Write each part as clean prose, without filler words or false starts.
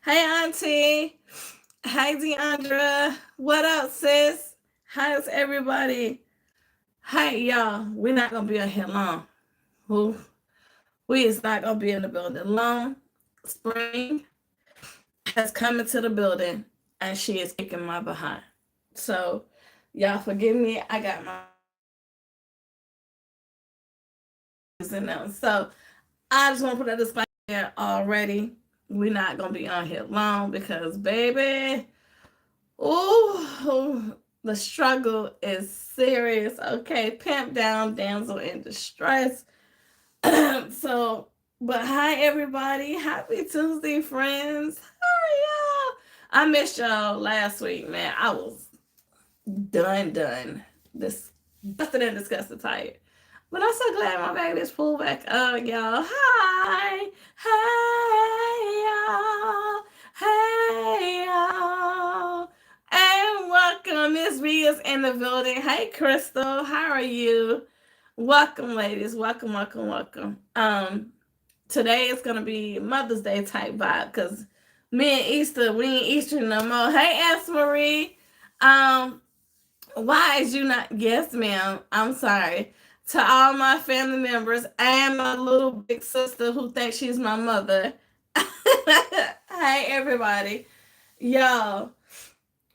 Hey, Auntie. Hey, Deandra. What up, sis? How's everybody? Hey, y'all. We're not going to be on here long. Who? We is not going to be in the building long. Spring has come into the building, and she is kicking my behind. So, y'all forgive me. I got my in them. So, I just want to put that disclaimer there already. We're not going to be on here long because, baby, ooh, the struggle is serious. Okay, pimp down, damsel in distress. So, but hi everybody, happy Tuesday, friends. How are y'all? I missed y'all last week, man. I was done. This busted and disgusted tired. But I'm so glad my baby is pulled back up, y'all. Hi, hey y'all, and welcome. Miss B is in the building. Hey, Crystal, how are you? Welcome, ladies. Welcome. Today is gonna be Mother's Day type vibe because me and Easter, we ain't Easter no more. Hey, Aunt Marie. Um, why is you not? Yes, ma'am. I'm sorry. To all my family members and my little big sister who thinks she's my mother. Hey, everybody. Y'all,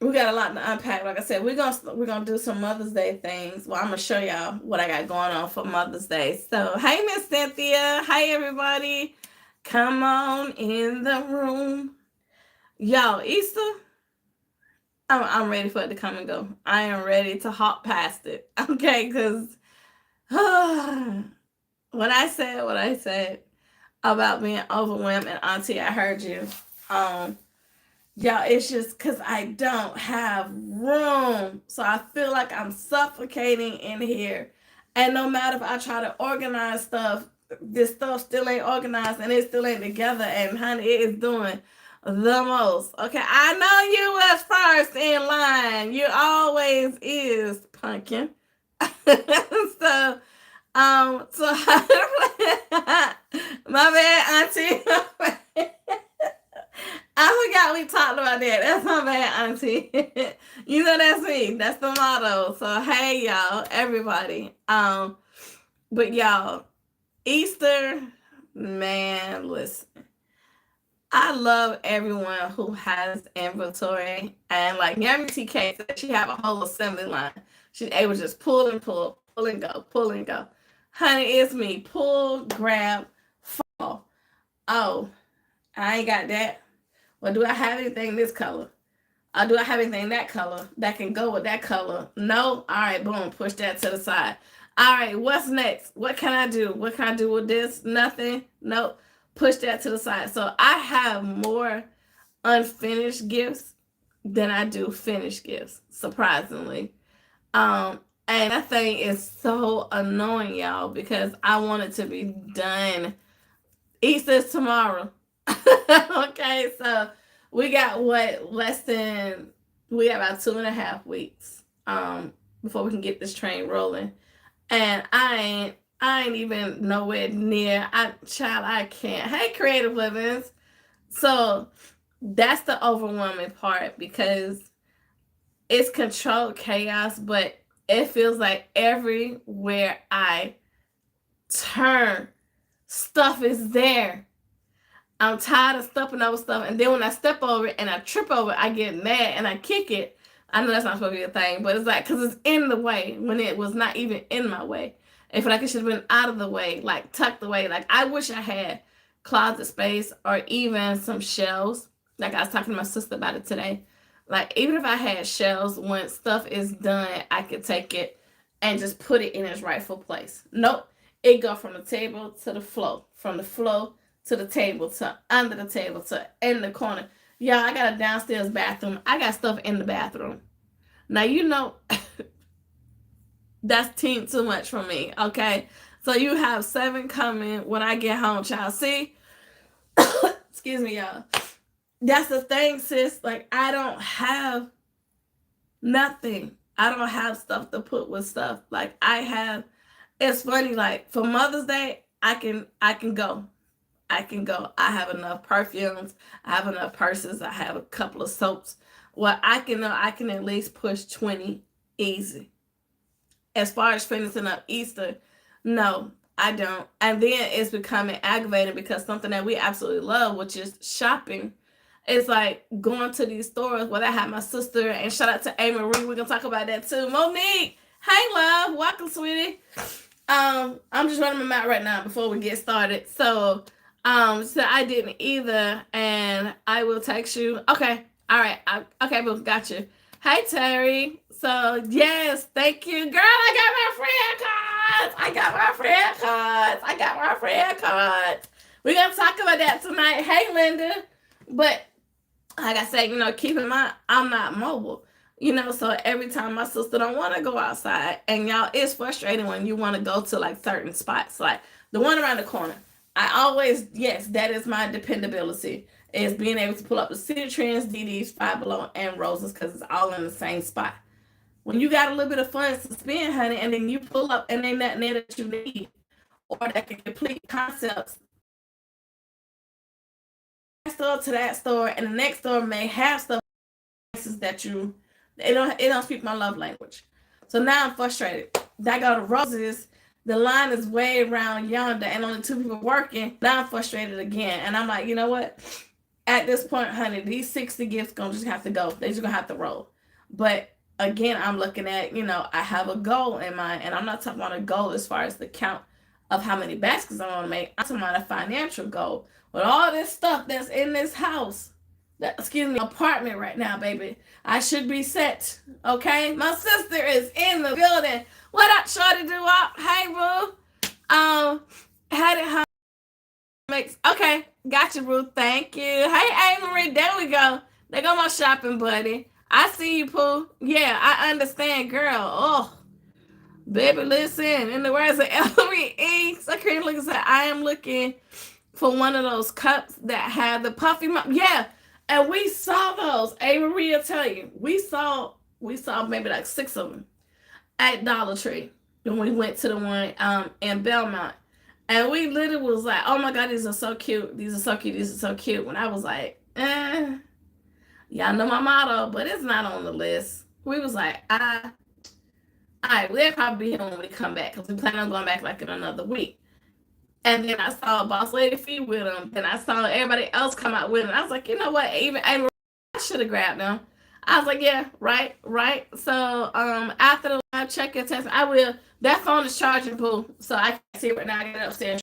we got a lot to unpack. Like I said, we're gonna do some Mother's Day things. Well, I'm gonna show y'all what I got going on for Mother's Day. So, hey, Miss Cynthia. Hey, everybody. Come on in the room. Y'all, Easter, I'm ready for it to come and go. I am ready to hop past it. Okay, because when I said what I said about being overwhelmed, and Auntie, I heard you. Um, y'all, it's just because I don't have room. So I feel like I'm suffocating in here. And no matter if I try to organize stuff, this stuff still ain't organized and it still ain't together. And honey, it is doing the most. Okay, I know you was first in line. You always is, pumpkin. So so my bad, Auntie. I forgot we talked about that. That's my bad, Auntie. You know that's me. That's the motto. So hey, y'all, everybody. But y'all, Easter, man, listen. I love everyone who has inventory and like Yami TK said she have a whole assembly line. She's able to just pull and pull, pull and go, pull and go. Honey, it's me. Pull, grab, fall. Oh, I ain't got that. Well, do I have anything this color? Do I have anything that color that can go with that color? No? All right, boom, push that to the side. All right, what's next? What can I do? What can I do with this? Nothing? Nope. Push that to the side. So I have more unfinished gifts than I do finished gifts, surprisingly. And that thing is so annoying, y'all, because I want it to be done. Easter's tomorrow. Okay, so we got what less than we have about 2.5 weeks before we can get this train rolling. And I ain't even nowhere near. I can't. Hey, creative livings. So that's the overwhelming part because it's controlled chaos, but it feels like everywhere I turn, stuff is there. I'm tired of stepping over stuff, and then when I step over it and I trip over it, I get mad and I kick it. I know that's not supposed to be a thing, but it's like because it's in the way when it was not even in my way. I feel like it should have been out of the way, like tucked away. Like I wish I had closet space or even some shelves. Like I was talking to my sister about it today. Like even if I had shelves, when stuff is done, I could take it and just put it in its rightful place. Nope, it go from the table to the floor, from the floor to the table to under the table to in the corner. Yeah, I got a downstairs bathroom. I got stuff in the bathroom. Now you know that's too much for me. Okay, so you have 7 coming when I get home, child. See, excuse me, y'all. That's the thing, sis. Like I don't have nothing. I don't have stuff to put with stuff. Like I have. It's funny. Like for Mother's Day, I can go. I can go. I have enough perfumes. I have enough purses. I have a couple of soaps. Well, I can know I can at least push 20 easy. As far as finishing up Easter, no, I don't. And then it's becoming aggravating because something that we absolutely love, which is shopping, it's like going to these stores where I have my sister, and shout out to A. Marie. We're gonna talk about that too. Monique, hey love, welcome, sweetie. I'm just running my mouth right now before we get started. So I didn't either, and I will text you. Okay, all right, okay, boo, got you. Hey Terry. So yes, thank you, girl. I got my friend cards. I got my friend cards. I got my friend cards. We're gonna talk about that tonight. Hey Linda, but like I said, keep in mind I'm not mobile. So every time my sister don't want to go outside, and y'all, it's frustrating when you want to go to like certain spots, like the one around the corner. I always, yes, that is my dependability, is being able to pull up the City Trends, DD's, Five Below, and Roses, because it's all in the same spot. When you got a little bit of funds to spend, honey, and then you pull up and ain't nothing there that you need, or that can complete concepts, store to that store, and the next store may have stuff that it don't speak my love language. So now I'm frustrated. I go to Roses, the line is way around yonder, and only 2 people working. Now I'm frustrated again, and I'm like, you know what? At this point, honey, these 60 gifts gonna just have to go. They're just gonna have to roll. But again, I'm looking at, I have a goal in mind, and I'm not talking about a goal as far as the count of how many baskets I want to make. I'm talking about a financial goal. With all this stuff that's in this house, apartment right now, baby, I should be set. Okay, my sister is in the building. What up, shorty? Do up? Hey, boo. Had it home. Okay, got you, Ruth. Thank you. Hey, Marie. There we go. There go my shopping buddy. I see you, Pooh. Yeah, I understand, girl. Oh, baby, listen. In the words of Ellery E. Secretary looking said, I am looking for one of those cups that have the puffy mouth. Yeah, and we saw those. A. Marie will tell you. We saw maybe like 6 of them at Dollar Tree when we went to the one in Belmont. And we literally was like, oh my God, these are so cute. These are so cute. These are so cute. When I was like, y'all know my motto, but it's not on the list. We was like, all right, we'll probably be here when we come back, because we plan on going back like in another week. And then I saw Boss Lady Fee with them. Then I saw everybody else come out with them. I was like, you know what? Even I should have grabbed them. I was like, yeah, right. So after the live check-in test, I will. That phone is charging, Pooh. So I can see it right now. I get upstairs.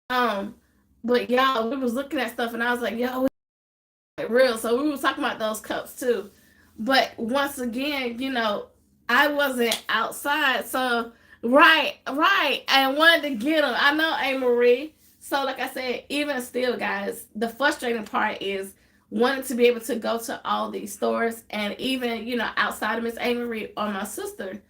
But y'all, we was looking at stuff, and I was like, yo, real. So we were talking about those cups too. But once again, I wasn't outside, so right, and wanted to get them. I know, A. Marie. So like I said, even still, guys, the frustrating part is wanting to be able to go to all these stores, and even outside of Miss A. Marie or my sister,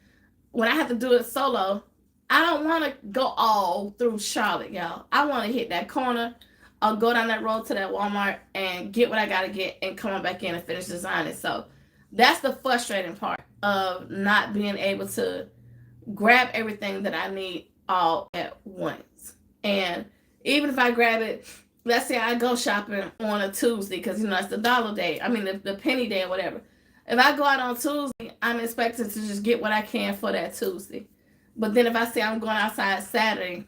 when I have to do it solo, I don't want to go all through Charlotte, y'all. I want to hit that corner. I'll go down that road to that Walmart and get what I got to get and come on back in and finish designing. So that's the frustrating part of not being able to grab everything that I need all at once. And even if I grab it, let's say I go shopping on a Tuesday, because it's the dollar day. I mean the penny day or whatever. If I go out on Tuesday, I'm expected to just get what I can for that Tuesday. But then if I say I'm going outside Saturday,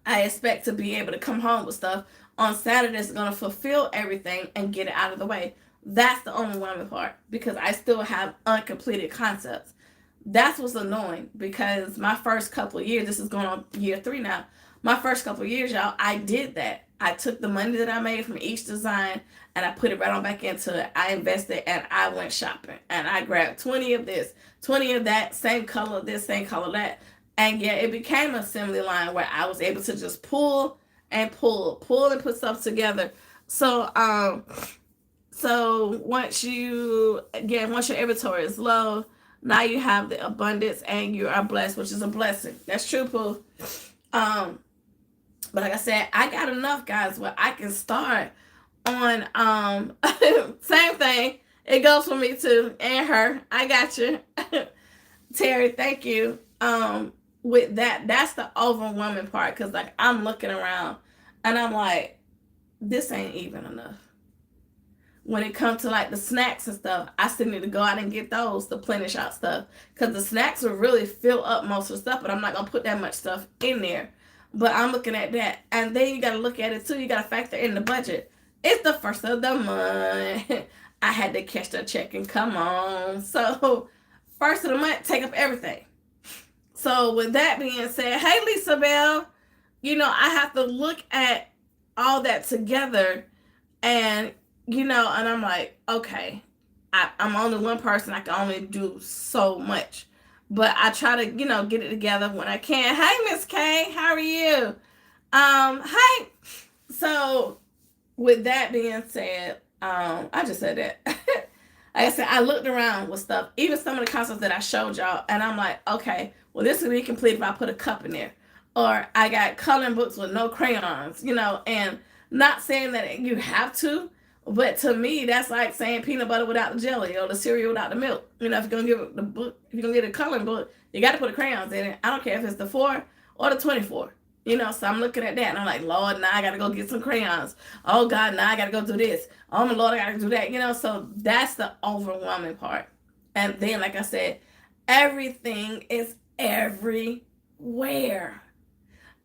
I expect to be able to come home with stuff on Saturday that's going to fulfill everything and get it out of the way. That's the overwhelming part, because I still have uncompleted concepts. That's what's annoying, because my first couple of years, this is going on year 3 now, my first couple of years, y'all, I did that. I took the money that I made from each design and I put it right on back into it. I invested and I went shopping, and I grabbed 20 of this, 20 of that, same color this, same color that. And yeah, it became an assembly line where I was able to just pull and put stuff together. So once your inventory is low, now you have the abundance and you are blessed, which is a blessing. That's true, Pooh. But like I said, I got enough, guys, where I can start on same thing. It goes for me too, and her. I got you. Terry, thank you. With that, that's the overwhelming part, because like I'm looking around And I'm like, this ain't even enough. When it comes to like the snacks and stuff, I still need to go out and get those to plenish out stuff. Because the snacks will really fill up most of the stuff, but I'm not going to put that much stuff in there. But I'm looking at that. And then you got to look at it too. You got to factor in the budget. It's the first of the month. I had to catch the check and come on. So, first of the month, take up everything. So, with that being said, hey, Lisa Bell, I have to look at all that together and and I'm like, okay, I'm only one person. I can only do so much. But I try to, get it together when I can. Hey, Miss K, how are you? Hey. So, with that being said, I just said that. Like I said, I looked around with stuff, even some of the concepts that I showed y'all, and I'm like, okay, well, this will be complete if I put a cup in there. Or I got coloring books with no crayons, and not saying that you have to, but to me, that's like saying peanut butter without the jelly or the cereal without the milk. If you're gonna give the book, if you're gonna get a coloring book, you got to put the crayons in it. I don't care if it's the 4 or the 24. So I'm looking at that and I'm like, Lord, now I got to go get some crayons. Oh God, now I got to go do this. Oh my Lord, I got to do that. So that's the overwhelming part. And then, like I said, everything is everywhere.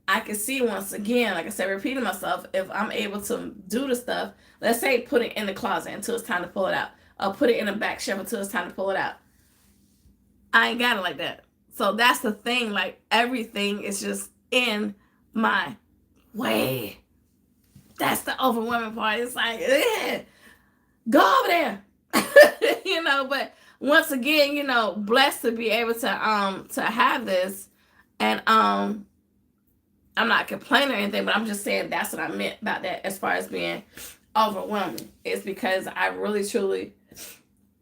I can see once again, like I said, repeating myself, if I'm able to do the stuff, let's say put it in the closet until it's time to pull it out, or put it in the back shelf until it's time to pull it out. I ain't got it like that. So that's the thing, like everything is just in my way. That's the overwhelming part. It's like, go over there. But once again, blessed to be able to have this. And I'm not complaining or anything, but I'm just saying that's what I meant about that as far as being overwhelming. It's because I really, truly,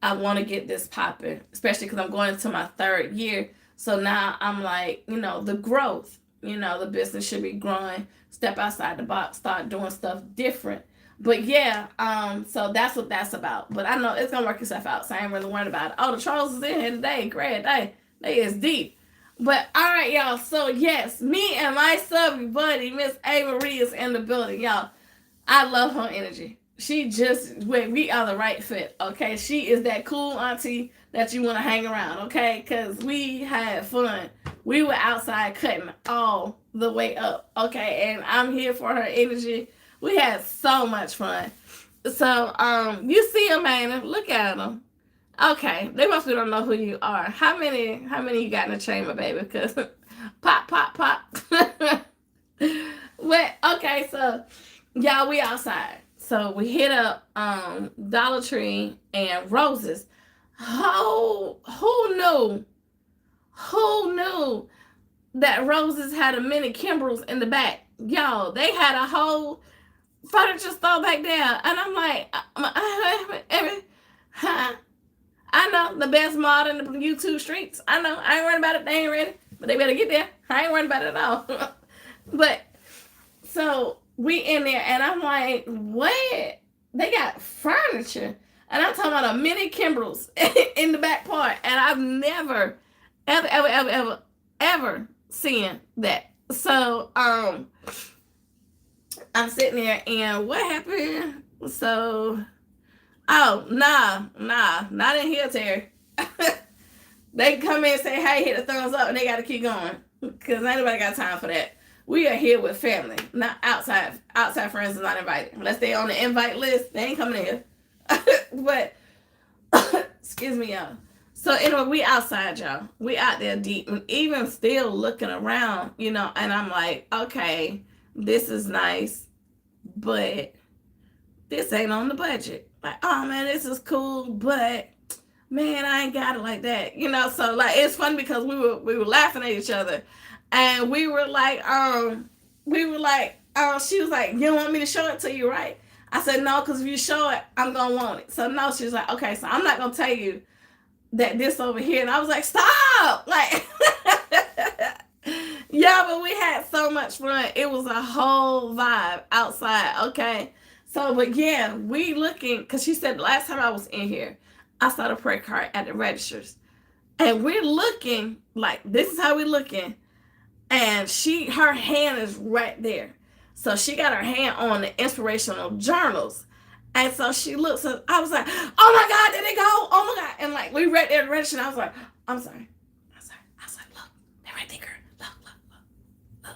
I want to get this popping, especially because I'm going into my 3rd year. So now I'm like, the growth, the business should be growing, step outside the box, start doing stuff different. But yeah, so that's what that's about. But I know it's going to work itself out, so I ain't really worried about it. Oh, the trolls is in here today. Great day. They is deep. But all right, y'all. So yes, me and my subby buddy, Miss A. Marie, is in the building, y'all. I love her energy. We are the right fit, okay? She is that cool auntie that you want to hang around, okay? Because we had fun. We were outside cutting all the way up, okay? And I'm here for her energy. We had so much fun. So, you see Amanda. Look at them. Okay, they must don't know who you are. How many you got in the chamber, baby? Because pop, pop, pop. But okay, so y'all, we outside. So we hit up Dollar Tree and Roses. Who knew? Who knew that Roses had a mini Kimbrels in the back? Y'all, they had a whole furniture store back there, and I'm like, I know, the best mod in the YouTube streets. I know, I ain't worried about it. They ain't ready, but they better get there. I ain't worried about it at all. But, so, we in there, and I'm like, what? They got furniture. And I'm talking about a mini Kimbrels in the back part. And I've never, ever seen that. So, I'm sitting there, and what happened? So, oh, nah, not in here, Terry. They come in and say, hey, hit the thumbs up, and they got to keep going. Because ain't nobody got time for that. We are here with family, not outside. Outside friends is not invited. Unless they on the invite list, they ain't coming in here. But, excuse me, y'all. So, anyway, we outside, y'all. We out there deep. And even still looking around, and I'm like, okay, this is nice, but this ain't on the budget. Like, oh man, this is cool, but man, I ain't got it like that. So like it's funny because we were laughing at each other, and we were like, she was like, you don't want me to show it to you, right? I said, no, because if you show it, I'm gonna want it. So no, she was like, okay, so I'm not gonna tell you that this over here. And I was like, stop! Like yeah, but we had so much fun. It was a whole vibe outside, okay? So, but yeah, we looking, because she said last time I was in here, I saw the prayer card at the registers. And we're looking, like, this is how we're looking. And her hand is right there. So she got her hand on the inspirational journals. And so she looks at, I was like, oh my God, did it go? Oh my God. And like, we read there at the register, and I was like, I'm sorry. I was like, look, they're right there, girl. Look.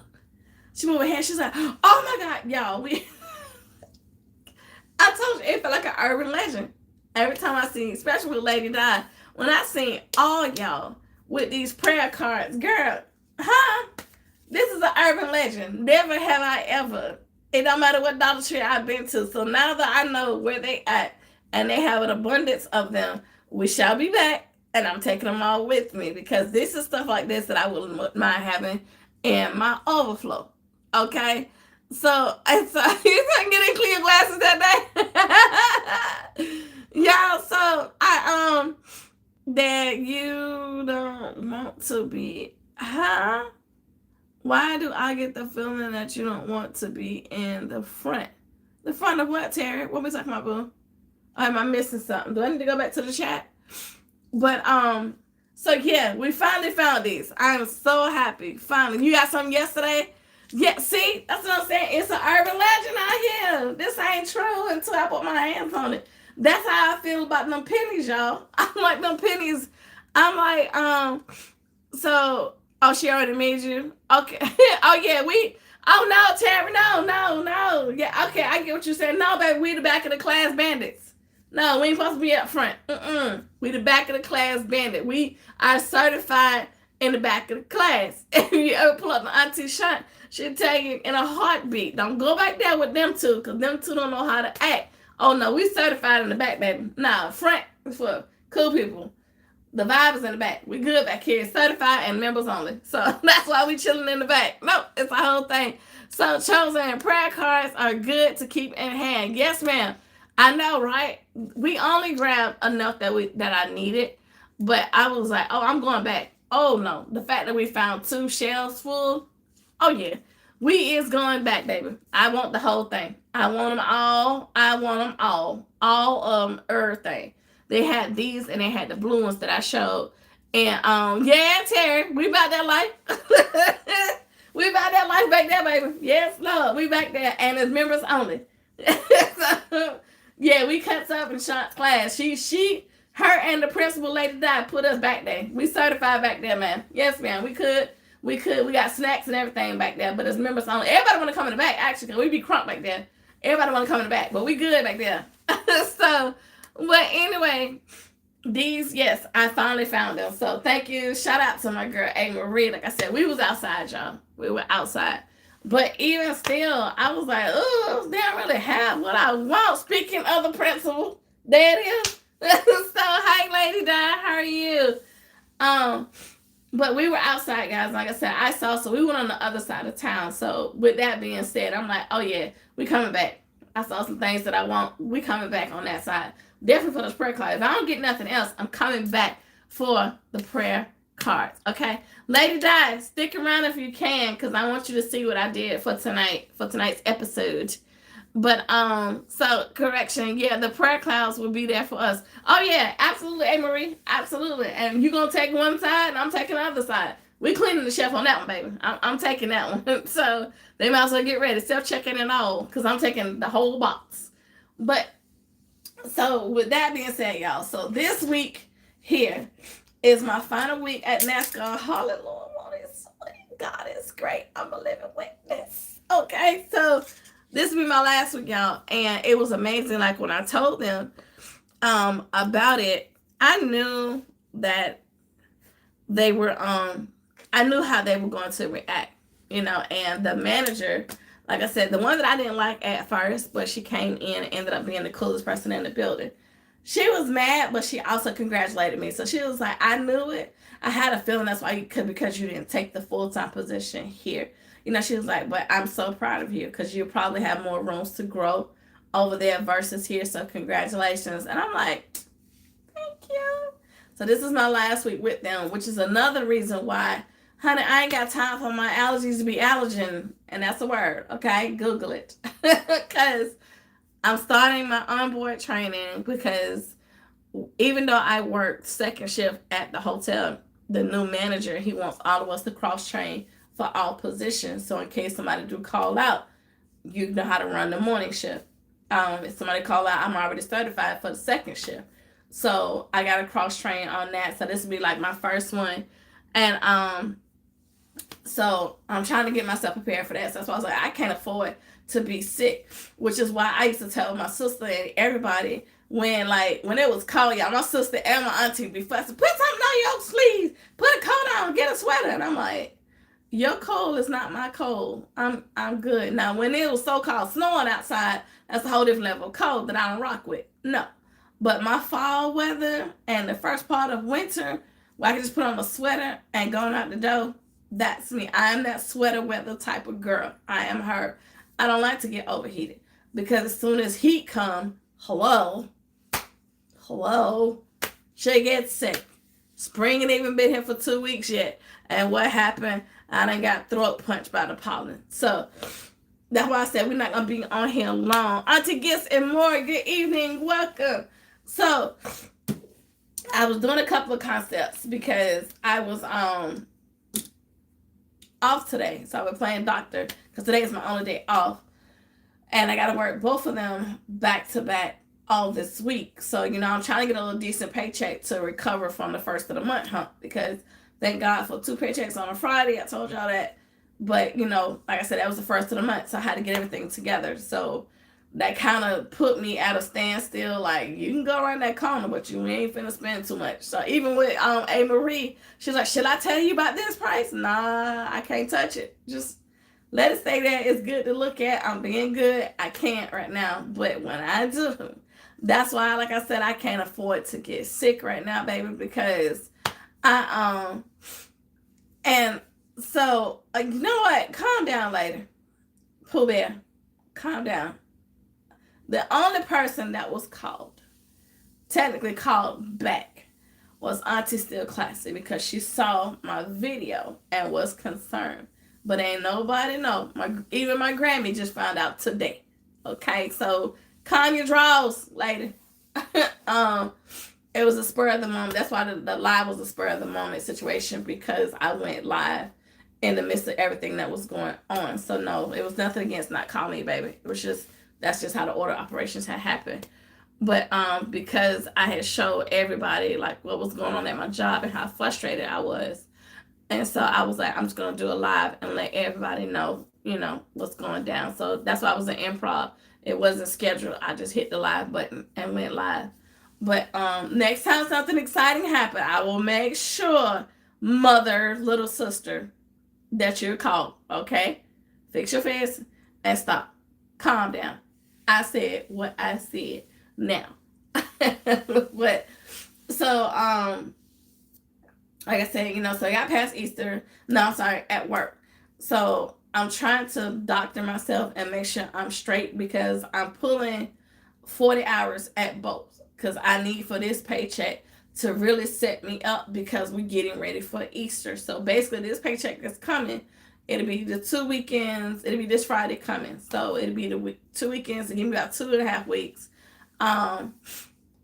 She moved her hand. She's like, oh my God, y'all. I told you, it felt like an urban legend. Every time I see, especially with Lady Di, when I seen all y'all with these prayer cards, girl, this is an urban legend. Never have I ever. It don't matter what Dollar Tree I've been to. So now that I know where they at and they have an abundance of them, we shall be back. And I'm taking them all with me because this is stuff like this that I wouldn't mind having in my overflow. Okay? So you can get in clear glasses that day. Y'all, so that you don't want to be, why do I get the feeling that you don't want to be in the front? The front of what, Terry? What we talking about, boo? Or am I missing something? Do I need to go back to the chat? But so yeah, we finally found these. I am so happy. Finally. You got something yesterday? Yeah, see? That's what I'm saying. It's an urban legend out here. This ain't true until I put my hands on it. That's how I feel about them pennies, y'all. I'm like, them pennies. I'm like, so, oh, she already made you? Okay. Oh, yeah, oh, no, Terry, no. Yeah, okay, I get what you're saying. No, baby, we the back of the class bandits. No, we ain't supposed to be up front. We the back of the class bandit. We are certified in the back of the class. If you ever pull up the Auntie Shunt, she'll tell you in a heartbeat. Don't go back there with them two, because them two don't know how to act. Oh, no, we certified in the back, baby. Nah, front is for cool people. The vibe is in the back. We good back here. Certified and members only. So that's why we chilling in the back. No, it's a whole thing. So chosen prayer cards are good to keep in hand. Yes, ma'am. I know, right? We only grabbed enough that I needed. But I was like, oh, I'm going back. Oh, no. The fact that we found 2 shelves full. Oh, yeah. We is going back, baby. I want the whole thing. I want them all. All of them, everything. They had these and they had the blue ones that I showed. And yeah, Terry, we about that life. We about that life back there, baby. Yes, Lord, we back there. And it's members only. So, yeah, we cut up in Sean's class. Her and the principal Lady Di put us back there. We certified back there, man. Yes, man. We could. We got snacks and everything back there, but it's members only. Everybody want to come in the back, actually, because we be crunk back there. Everybody want to come in the back, but we good back there. So, but anyway, these, yes, I finally found them. So thank you. Shout out to my girl, A. Marie. Like I said, we was outside, y'all. We were outside. But even still, I was like, oh, they don't really have what I want. Speaking of the principal, there it is. So, hi, Lady Di. How are you? But we were outside, guys. Like I said, so we went on the other side of town. So with that being said, I'm like, oh yeah, we coming back. I saw some things that I want. We coming back on that side. Definitely for those prayer cards. If I don't get nothing else, I'm coming back for the prayer cards. Okay? Lady Di, stick around if you can, because I want you to see what I did for tonight's episode. But so correction, yeah, the prayer clouds will be there for us. Oh yeah, absolutely, A. Marie, absolutely. And you gonna take one side, and I'm taking the other side. We cleaning the shelf on that one, baby. I'm taking that one. So they might as well get ready, self-checking and all, because I'm taking the whole box. But so with that being said, y'all, so this week here is my final week at NASCAR. Hallelujah, God is great. I'm a living witness. Okay, so this will be my last week, y'all, and it was amazing. Like when I told them about it, I knew that they were I knew how they were going to react, and the manager, like I said, the one that I didn't like at first, but she came in and ended up being the coolest person in the building. She was mad, but she also congratulated me. So she was like, I knew it. I had a feeling that's why you could, because you didn't take the full-time position here. She was like, but I'm so proud of you because you probably have more rooms to grow over there versus here. So congratulations. And I'm like, thank you. So this is my last week with them, which is another reason why, honey, I ain't got time for my allergies to be allergen. And that's a word. Okay. Google it. Because I'm starting my onboard training because even though I worked second shift at the hotel, the new manager, he wants all of us to cross train for all positions. So in case somebody do call out, you know how to run the morning shift. If somebody call out, I'm already certified for the second shift. So I got to cross train on that. So this will be like my first one. And so I'm trying to get myself prepared for that. So that's why I was like, I can't afford to be sick, which is why I used to tell my sister and everybody when it was cold, y'all, my sister and my auntie be fussing, put something on your sleeves, put a coat on, get a sweater. And I'm like, your cold is not my cold. I'm good. Now, when it was so-called snowing outside, that's a whole different level of cold that I don't rock with. No. But my fall weather and the first part of winter, where I can just put on a sweater and going out the door, that's me. I am that sweater weather type of girl. I am her. I don't like to get overheated because as soon as heat come, hello, she gets sick. Spring ain't even been here for 2 weeks yet. And what happened? I done got throat punched by the pollen. So that's why I said we're not going to be on here long. Auntie Gifts and more, good evening. Welcome. So I was doing a couple of concepts because I was off today. So I've been playing doctor because today is my only day off. And I got to work both of them back to back all this week. So, I'm trying to get a little decent paycheck to recover from the first of the month hump because thank God for 2 paychecks on a Friday. I told y'all that. But, like I said, that was the first of the month. So I had to get everything together. So that kind of put me at a standstill. Like, you can go around that corner, but you ain't finna spend too much. So even with A. Marie, she's like, should I tell you about this price? Nah, I can't touch it. Just let it stay there. It's good to look at. I'm being good. I can't right now. But when I do, that's why, like I said, I can't afford to get sick right now, baby, because and so, you know what? Calm down later. Pooh Bear, calm down. The only person that was technically called back, was Auntie Still Classy because she saw my video and was concerned. But ain't nobody know. Even my Grammy just found out today. Okay, so calm your draws, lady. It was a spur of the moment. That's why the live was a spur of the moment situation because I went live in the midst of everything that was going on. So no, it was nothing against not calling me, baby. It was just, that's just how the order operations had happened. But because I had showed everybody like what was going on at my job and how frustrated I was. And so I was like, I'm just going to do a live and let everybody know, what's going down. So that's why I was in improv. It wasn't scheduled. I just hit the live button and went live. But next time something exciting happens, I will make sure, mother, little sister, that you're called, okay? Fix your face and stop. Calm down. I said what I said now. But, so, like I said, so I got past Easter. No, I'm sorry, at work. So I'm trying to doctor myself and make sure I'm straight because I'm pulling 40 hours at both. Because I need for this paycheck to really set me up because we're getting ready for Easter. So basically this paycheck that's coming, it'll be the 2 weekends. It'll be this Friday coming. So it'll be the 2 weekends to give me about 2.5 weeks.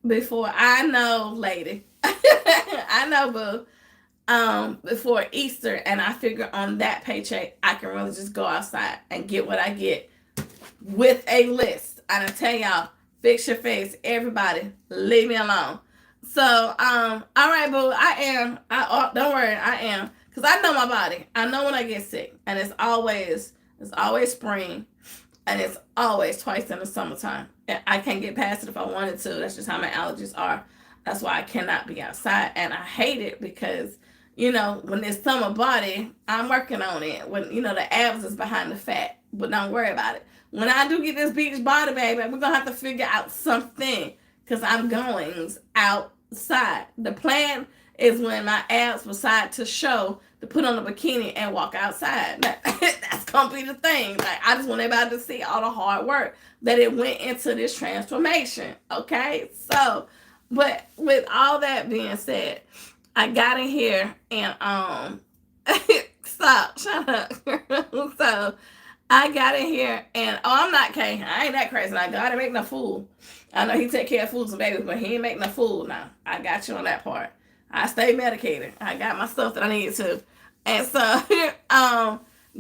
Before I know, lady, I know, boo, before Easter. And I figure on that paycheck, I can really just go outside and get what I get with a list. I done tell y'all, fix your face, everybody. Leave me alone. So, all right, boo. Don't worry, I am, because I know my body. I know when I get sick, and it's always spring, and it's always twice in the summertime. And I can't get past it if I wanted to. That's just how my allergies are. That's why I cannot be outside, and I hate it because, when it's summer body, I'm working on it. When the abs is behind the fat, but don't worry about it. When I do get this beach body, baby, we're going to have to figure out something because I'm going outside. The plan is when my abs decide to show to put on a bikini and walk outside. That's going to be the thing. Like, I just want everybody to see all the hard work that it went into this transformation. Okay? So, but with all that being said, I got in here and, stop, shut up. So, I got in here and, I'm not Kay. I ain't that crazy. Now, God ain't make no fool. I know he take care of fools and babies, but he ain't make no fool now. I got you on that part. I stay medicated. I got my stuff that I need to. And so,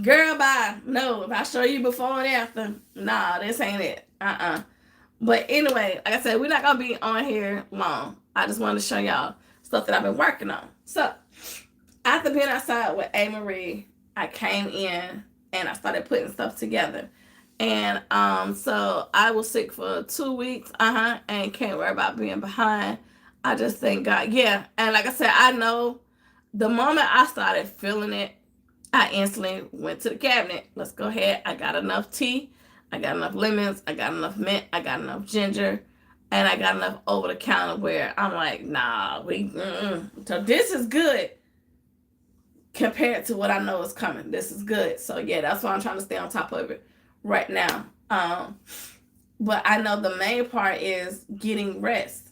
Girl, bye. No, if I show you before and after, nah, this ain't it. But anyway, like I said, we're not going to be on here long. I just wanted to show y'all stuff that I've been working on. So, after being outside with A. Marie, I came in and I started putting stuff together. And so I was sick for 2 weeks, and can't worry about being behind. I just thank God. Yeah, and like I said, I know the moment I started feeling it, I instantly went to the cabinet. Let's go ahead. I got enough tea. I got enough lemons. I got enough mint. I got enough ginger. And I got enough over the counter where I'm like, nah, So this is good compared to what I know is coming. This is good. So yeah, that's why I'm trying to stay on top of it right now. But I know the main part is getting rest.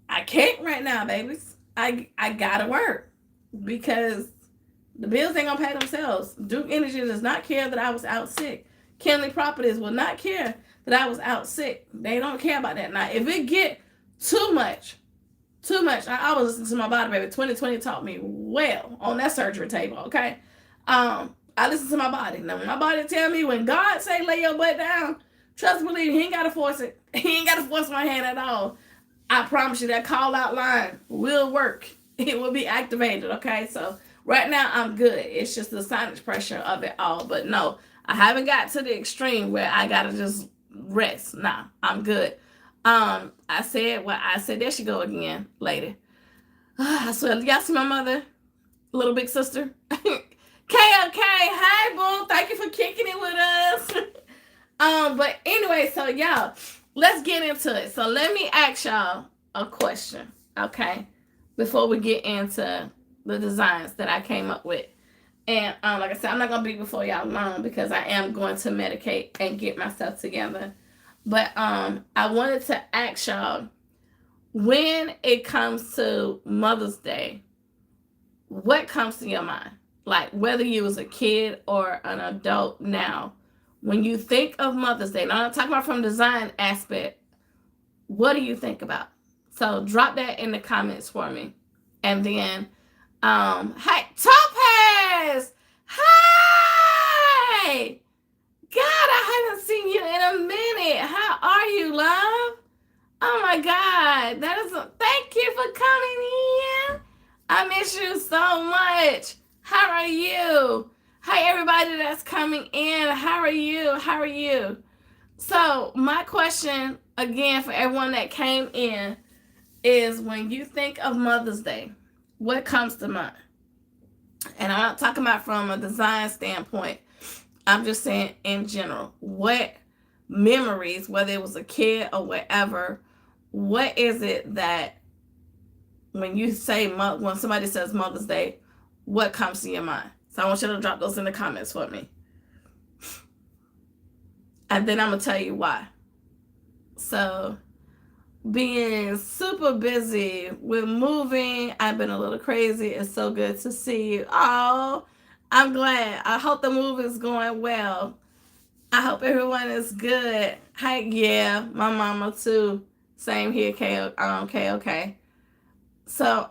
I can't right now, babies. I gotta work because the bills ain't gonna pay themselves. Duke Energy does not care that I was out sick. Kenley Properties will not care that I was out sick. They don't care about that. Now, if it get too much, I always listen to my body, baby. 2020 taught me well on that surgery table, okay? I listen to my body. Now, when my body tell me, when God say lay your butt down, trust and believe, he ain't got to force it. He ain't got to force my hand at all. I promise you that call out line will work. It will be activated, okay? So right now I'm good. It's just the sinus pressure of it all. But no, I haven't got to the extreme where I got to just rest. Nah, I'm good. I said what I said. There she go again, lady. I swear, y'all see my mother? Little big sister? KOK, hi, boo. Thank you for kicking it with us. But anyway, so y'all, let's get into it. So let me ask y'all a question, okay? Before we get into the designs that I came up with. And like I said, I'm not going to be before y'all long because I am going to medicate and get myself together. But I wanted to ask y'all, when it comes to Mother's Day, what comes to your mind? Like whether you was a kid or an adult now, when you think of Mother's Day, now I'm talking about from design aspect, what do you think about? So drop that in the comments for me. And then, hey, Topaz! Hi! God, I haven't seen you in a minute. How are you, love? Oh my God, thank you for coming in. I miss you so much. How are you? Hi, everybody that's coming in. How are you? How are you? So my question, again, for everyone that came in, is when you think of Mother's Day, what comes to mind? And I'm not talking about from a design standpoint. I'm just saying in general. What memories, whether it was a kid or whatever, what is it that when you say, when somebody says Mother's Day, what comes to your mind? So I want you to drop those in the comments for me. And then I'm going to tell you why. So being super busy with moving, I've been a little crazy. It's so good to see you. Oh, I'm glad. I hope the move is going well. I hope everyone is good. Hi, yeah, my mama too. Same here, KOK. So,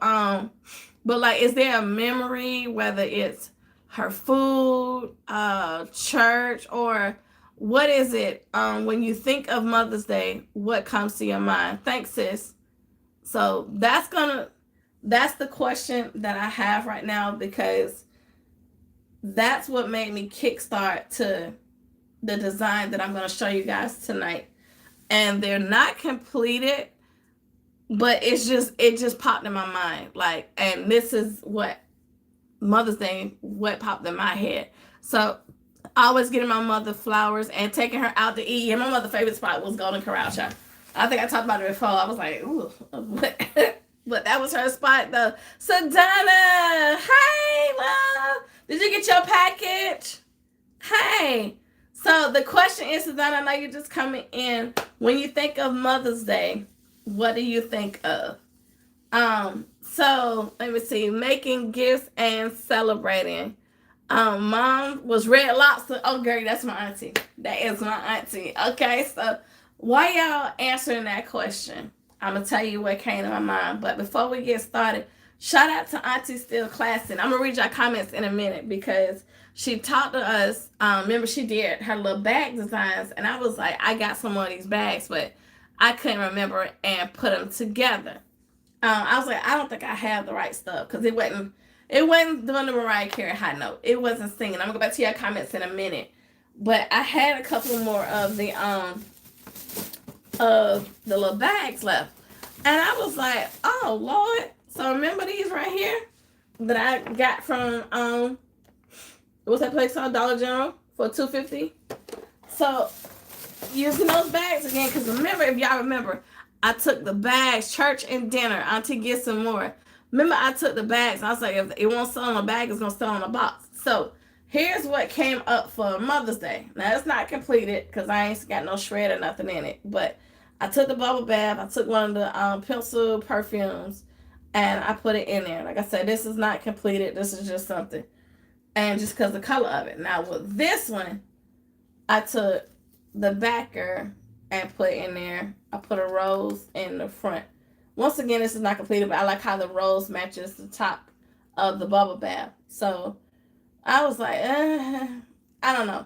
but like, is there a memory, whether it's her food, church, or what is it? When you think of Mother's Day, what comes to your mind? Thanks, sis. So that's the question that I have right now, because that's what made me kickstart to the design that I'm going to show you guys tonight. And they're not completed, but it just popped in my mind. Like, and this is what Mother's Day, what popped in my head. So always getting my mother flowers and taking her out to eat. And my mother's favorite spot was Golden Corral shop. I think I talked about it before. I was like, ooh, but that was her spot though. So Donna, hey, love. Did you get your package? Hey. So the question is, Donna, I know you're just coming in. When you think of Mother's Day, what do you think of? So let me see. Making gifts and celebrating. Mom was Red Lobster. Oh, girl, that's my auntie. That is my auntie. Okay, so while y'all answering that question, I'm going to tell you what came to my mind. But before we get started, Shout out to Auntie Still Classing. I'm gonna read y'all comments in a minute because she talked to us. Remember, she did her little bag designs, and I was like, I got some of these bags, but I couldn't remember and put them together. I was like, I don't think I have the right stuff because it wasn't doing the Mariah Carey high note. It wasn't singing. I'm gonna go back to your comments in a minute, but I had a couple more of the little bags left, and I was like, oh Lord. So remember these right here that I got from what's that place called? Dollar General for $2.50. So using those bags again, because remember, if y'all remember, I took the bags, church and dinner, Auntie get some more. Remember, I took the bags. I was like, if it won't sell on a bag, it's gonna sell on a box. So here's what came up for Mother's Day. Now it's not completed because I ain't got no shred or nothing in it, but I took the bubble bath. I took one of the pencil perfumes. And I put it in there. Like I said, this is not completed. This is just something. And just because the color of it. Now with this one, I took the backer and put it in there. I put a rose in the front. Once again, this is not completed, but I like how the rose matches the top of the bubble bath. So I was like, I don't know.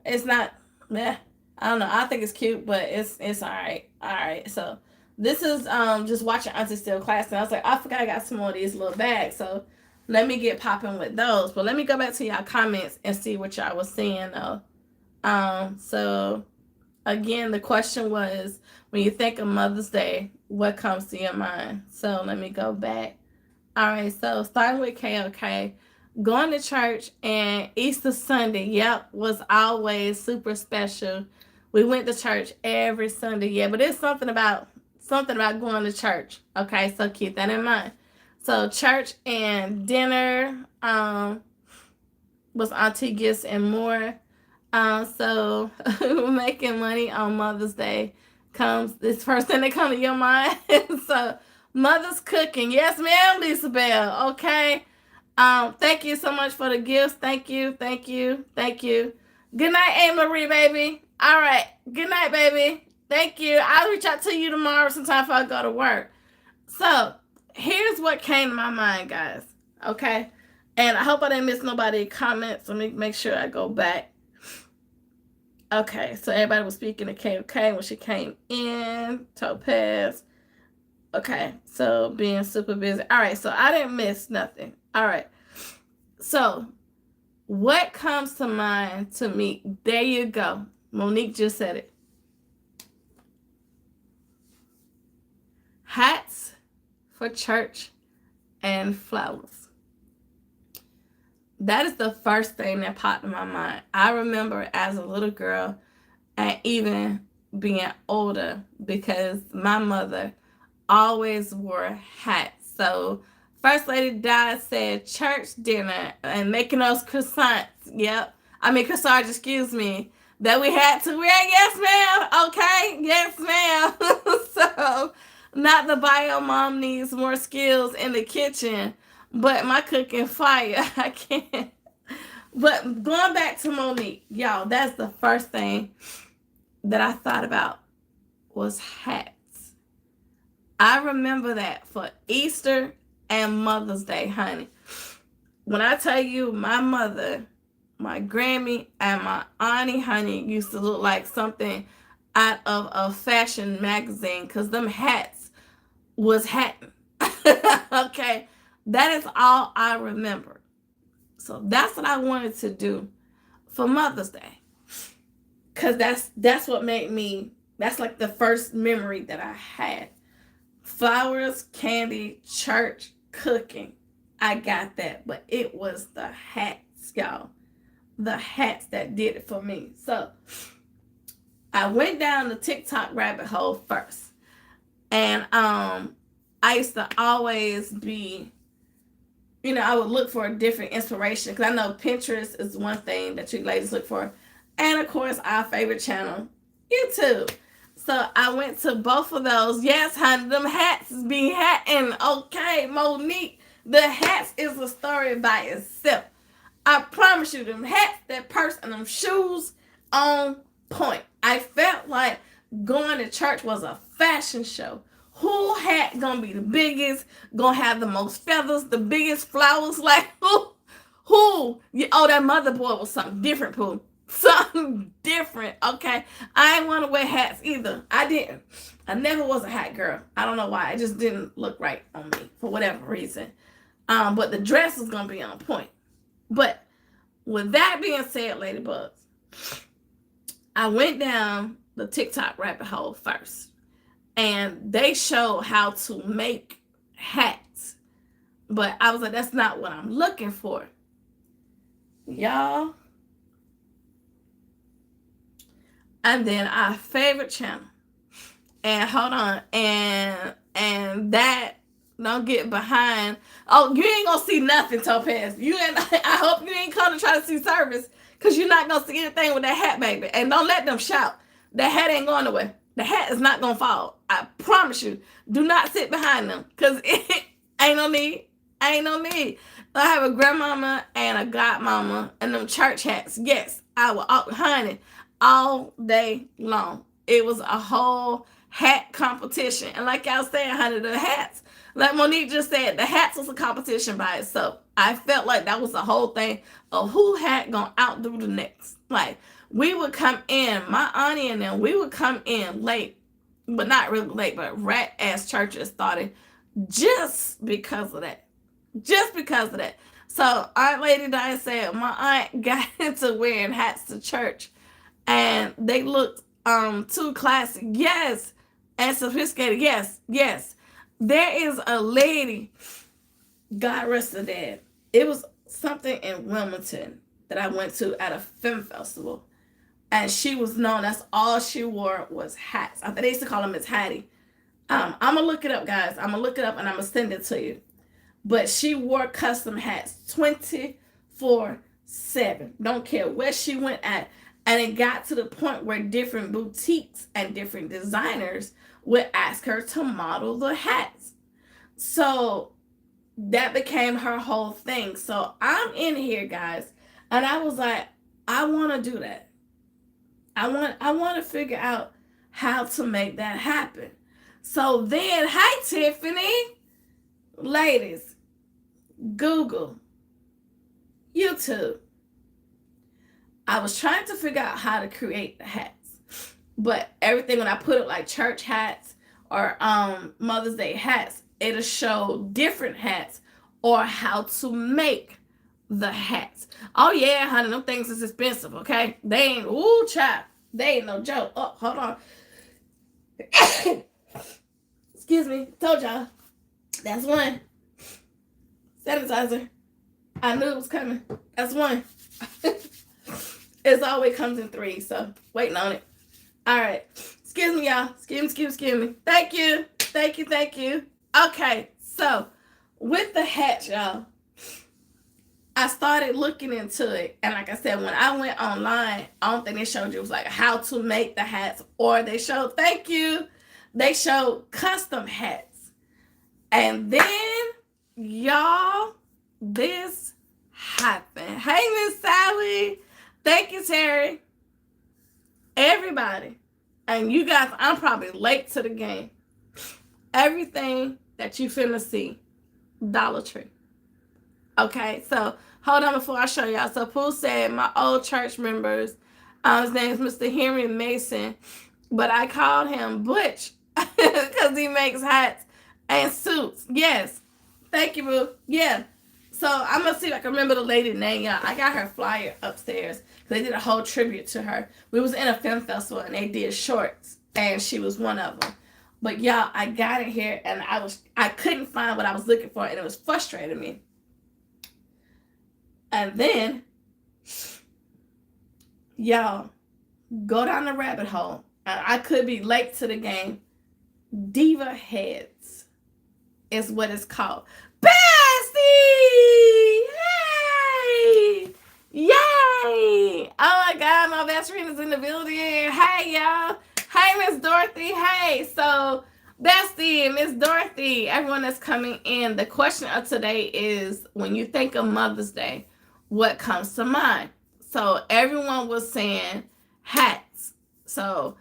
It's not, I don't know. I think it's cute, but it's all right. All right. So this is just watching Auntie Still Class, and I was like, I forgot I got some more of these little bags, so let me get popping with those. But let me go back to y'all comments and see what y'all was saying though. So again, the question was, when you think of Mother's Day, what comes to your mind? So let me go back. All right, so starting with KOK, going to church and Easter Sunday, yep, was always super special. We went to church every Sunday, yeah, but it's something about going to church. Okay, so keep that in mind. So church and dinner was Auntie Gifts and more. So making money on Mother's Day comes this first thing that comes to your mind. So mother's cooking. Yes, ma'am, Lisa Bell. Okay. Thank you so much for the gifts. Thank you. Thank you. Thank you. Good night, Anne Marie, baby. All right. Good night, baby. Thank you. I'll reach out to you tomorrow sometime before I go to work. So here's what came to my mind, guys. Okay. And I hope I didn't miss nobody's comments. Let me make sure I go back. Okay. So everybody was speaking to KOK when she came in. Topaz. Okay. So being super busy. All right. So I didn't miss nothing. All right. So what comes to mind to me? There you go. Monique just said it. Hats for church and flowers. That is the first thing that popped in my mind. I remember as a little girl and even being older, because my mother always wore hats. So First Lady Di said church dinner and making those croissants. Yep. I mean croissants, excuse me. That we had to wear. Yes, ma'am. Okay. Yes, ma'am. So not the bio mom needs more skills in the kitchen, but my cooking fire. I can't. But going back to Monique, y'all, that's the first thing that I thought about was hats. I remember that for Easter and Mother's Day, honey. When I tell you my mother, my Grammy, and my auntie, honey, used to look like something out of a fashion magazine because them hats was hatting. Okay, that is all I remember. So that's what I wanted to do for Mother's Day, because that's what made me, that's like the first memory that I had. Flowers, candy, church, cooking, I got that, but it was the hats, y'all. The hats that did it for me. So I went down the TikTok rabbit hole first, and I used to always be, I would look for a different inspiration, because I know Pinterest is one thing that you ladies look for, and of course our favorite channel, YouTube. So I went to both of those. Yes, honey, them hats be hatting. Okay, Monique, the hats is a story by itself. I promise you, them hats, that purse, and them shoes on point. I felt like going to church was a fashion show. Who hat gonna be the biggest, gonna have the most feathers, the biggest flowers? Like, who? Oh, that motherboard was something different, Pooh. Something different, okay? I didn't want to wear hats either. I didn't. I never was a hat girl. I don't know why. It just didn't look right on me for whatever reason. But the dress was going to be on point. But with that being said, Ladybugs, I went down the TikTok rabbit hole first. And they show how to make hats. But I was like, that's not what I'm looking for. Y'all. And then our favorite channel. And hold on. And that, don't get behind. Oh, you ain't gonna see nothing, Topaz. I hope you ain't come to try to see service, because you're not gonna see anything with that hat, baby. And don't let them shout. That hat ain't going nowhere. The hat is not gonna fall. I promise you. Do not sit behind them, because it ain't no need. Ain't no need. I have a grandmama and a godmama and them church hats. Yes, I will, honey, all day long. It was a whole hat competition. And like y'all saying, honey, the hats, like Monique just said, the hats was a competition by itself. I felt like that was the whole thing of who hat gonna outdo the next. Like, we would come in, my auntie and them, we would come in late, but not really late, but rat ass churches started just because of that. Just because of that. So Aunt Lady Diane said my aunt got into wearing hats to church, and they looked too classic. Yes. And sophisticated. Yes. Yes. There is a lady, God rest her dead. It was something in Wilmington that I went to at a film festival, and she was known, that's all she wore was hats. I think they used to call them Miss Hattie. I'm gonna look it up, guys. I'm gonna look it up and I'm gonna send it to you. But she wore custom hats 24/7. Don't care where she went at. And it got to the point where different boutiques and different designers would ask her to model the hats. So that became her whole thing. So I'm in here, guys, and I was like, I want to do that. I want to figure out how to make that happen. So then, hi Tiffany. Ladies, Google, YouTube. I was trying to figure out how to create the hats, but everything, when I put it like church hats or Mother's Day hats, it'll show different hats or how to make the hats. Oh yeah, honey, them things is expensive, okay? They ain't, ooh, child, they ain't no joke. Oh, hold on. Excuse me, told y'all. That's one. Sanitizer. I knew it was coming. That's one. It always comes in 3, so waiting on it. All right. Excuse me, y'all. Excuse me. Thank you. Okay, so with the hats, y'all, I started looking into it. And like I said, when I went online, I don't think they showed you, it was like how to make the hats, or they showed, they showed custom hats. And then, y'all, this happened. Hey, Miss Sally. Thank you, Terry. Everybody. And you guys, I'm probably late to the game. Everything that you finna see, Dollar Tree. Okay, so hold on before I show y'all. So Pooh said, my old church members, his name is Mr. Henry Mason, but I called him Butch because he makes hats and suits. Yes. Thank you, Boo. Yeah. So I'm going to see if I can remember the lady's name, y'all. I got her flyer upstairs. They did a whole tribute to her. We was in a film festival and they did shorts, and she was one of them. But y'all, I got it here, and I couldn't find what I was looking for, and it was frustrating me. And then, y'all, go down the rabbit hole. I could be late to the game. Diva heads is what it's called. Bestie! Hey! Yay! Oh my God, my best friend is in the building. Hey, y'all. Hey, Miss Dorothy. Hey, so Bestie, Miss Dorothy, everyone that's coming in, the question of today is, when you think of Mother's Day, what comes to mind? So everyone was saying hats. So,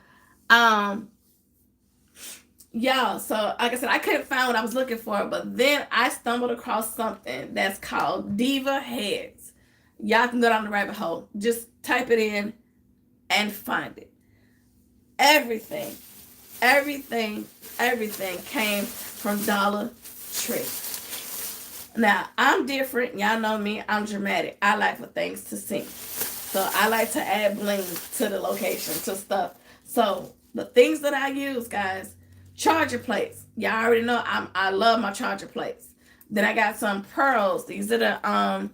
y'all, so like I said, I couldn't find what I was looking for, but then I stumbled across something that's called Diva heads. Y'all can go down the rabbit hole. Just type it in and find it. Everything came from Dollar Tree. Now, I'm different. Y'all know me. I'm dramatic. I like for things to sing. So I like to add bling to the location, to stuff. So the things that I use, guys, charger plates. Y'all already know I love my charger plates. Then I got some pearls. These are the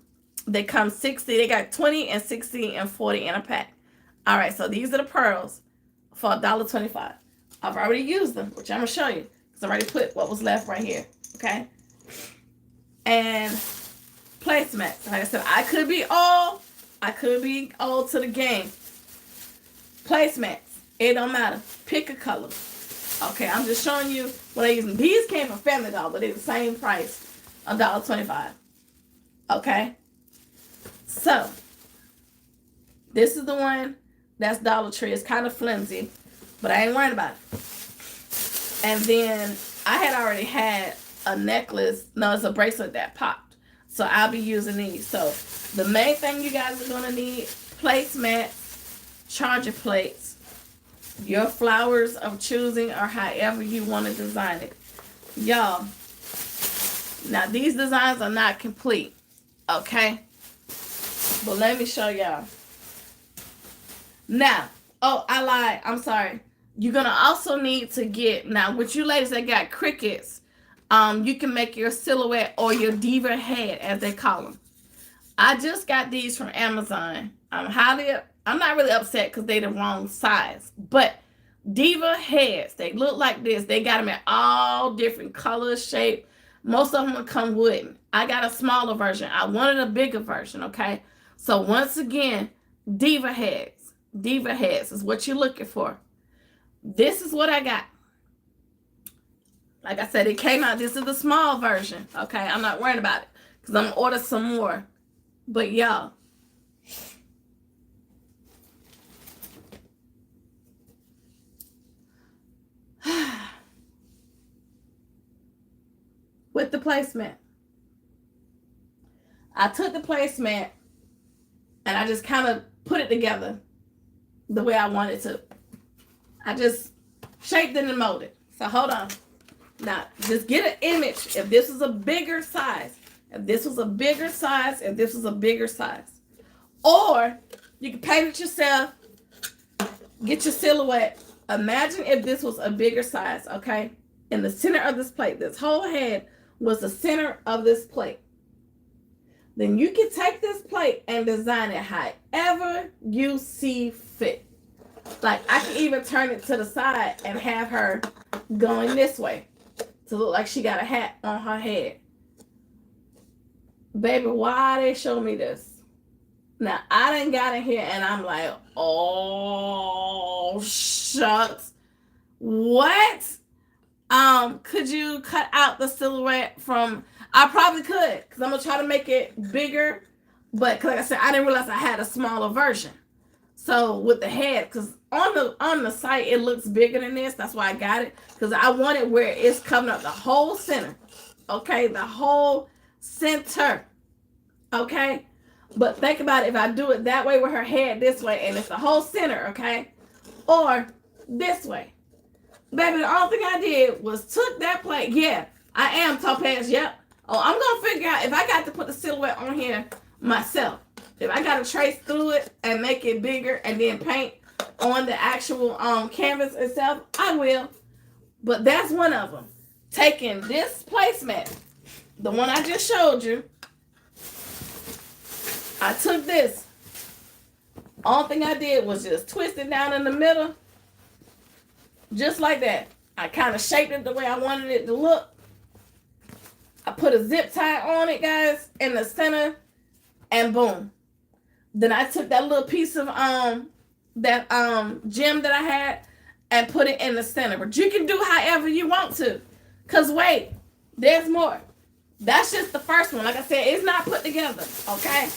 they come 60. They got 20 and 60 and 40 in a pack. All right, so these are the pearls for $1.25. I've already used them, which I'm gonna show you because I already put what was left right here. Okay. And placemats. Like I said, I could be old to the game. Placemats. It don't matter. Pick a color. Okay, I'm just showing you what I use. These came from Family Dollar, but they're the same price, $1.25. Okay. So this is the one that's Dollar Tree. It's kind of flimsy, but I ain't worried about it. And then I had already had a necklace. No, it's a bracelet that popped. So I'll be using these. So the main thing you guys are going to need, placemats, charger plates, your flowers of choosing or however you want to design it. Y'all, now these designs are not complete. Okay? But let me show y'all. Now, oh, I lied. I'm sorry. You're going to also need to get, now with you ladies that got crickets, you can make your silhouette or your diva head, as they call them. I just got these from Amazon. I'm not really upset because they're the wrong size. But diva heads, they look like this. They got them in all different colors, shape. Most of them will come wooden. I got a smaller version. I wanted a bigger version, okay? So once again, diva heads. Diva heads is what you're looking for. This is what I got. Like I said, it came out. This is the small version. Okay, I'm not worried about it because I'm going to order some more. But y'all, with the placemat, I took the placemat and I just kind of put it together the way I wanted to. I just shaped it and molded. So hold on. Now, just get an image. If this was a bigger size, if this was a bigger size, if this was a bigger size. Or you can paint it yourself. Get your silhouette. Imagine if this was a bigger size, okay? In the center of this plate, this whole head was the center of this plate. Then you can take this plate and design it however you see fit. Like, I can even turn it to the side and have her going this way to look like she got a hat on her head. Baby, why they show me this? Now, I done got in here and I'm like, oh, shucks. What? Could you cut out the silhouette from... I probably could, because I'm going to try to make it bigger. But, like I said, I didn't realize I had a smaller version. So, with the head, because on the site, it looks bigger than this. That's why I got it. Because I want it where it's covering up the whole center. Okay? The whole center. Okay? But think about it. If I do it that way with her head this way, and it's the whole center, okay? Or this way. Baby, the only thing I did was took that plate. Yeah, I am Topaz. Yep. Oh, I'm going to figure out if I got to put the silhouette on here myself. If I got to trace through it and make it bigger and then paint on the actual canvas itself, I will. But that's one of them. Taking this placemat, the one I just showed you, I took this. All thing I did was just twist it down in the middle. Just like that. I kind of shaped it the way I wanted it to look. I put a zip tie on it, guys, in the center, and boom. Then I took that little piece of gem that I had and put it in the center. But you can do however you want to. Because wait, there's more. That's just the first one. Like I said, it's not put together, okay?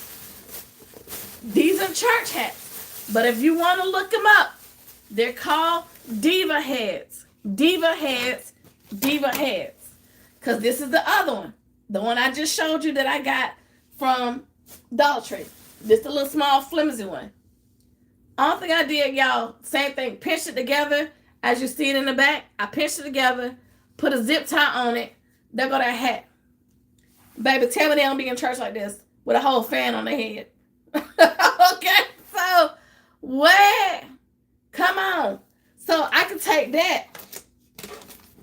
These are church hats. But if you want to look them up, they're called Diva heads. Diva heads. Diva heads. Because this is the other one. The one I just showed you that I got from Dollar Tree. This is the little small flimsy one. Only thing I did, y'all, same thing. Pinched it together as you see it in the back. I pinched it together, put a zip tie on it. There go that hat. Baby, tell me they don't be in church like this with a whole fan on their head. Okay, so what? Come on. So I can take that,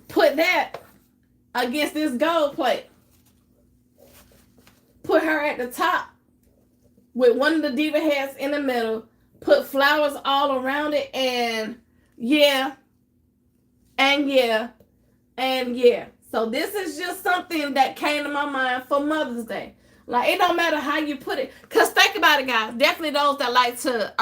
put that against this gold plate. Put her at the top with one of the diva heads in the middle. Put flowers all around it, and yeah. So this is just something that came to my mind for Mother's Day. Like, it don't matter how you put it. Because think about it, guys. Definitely those that like to,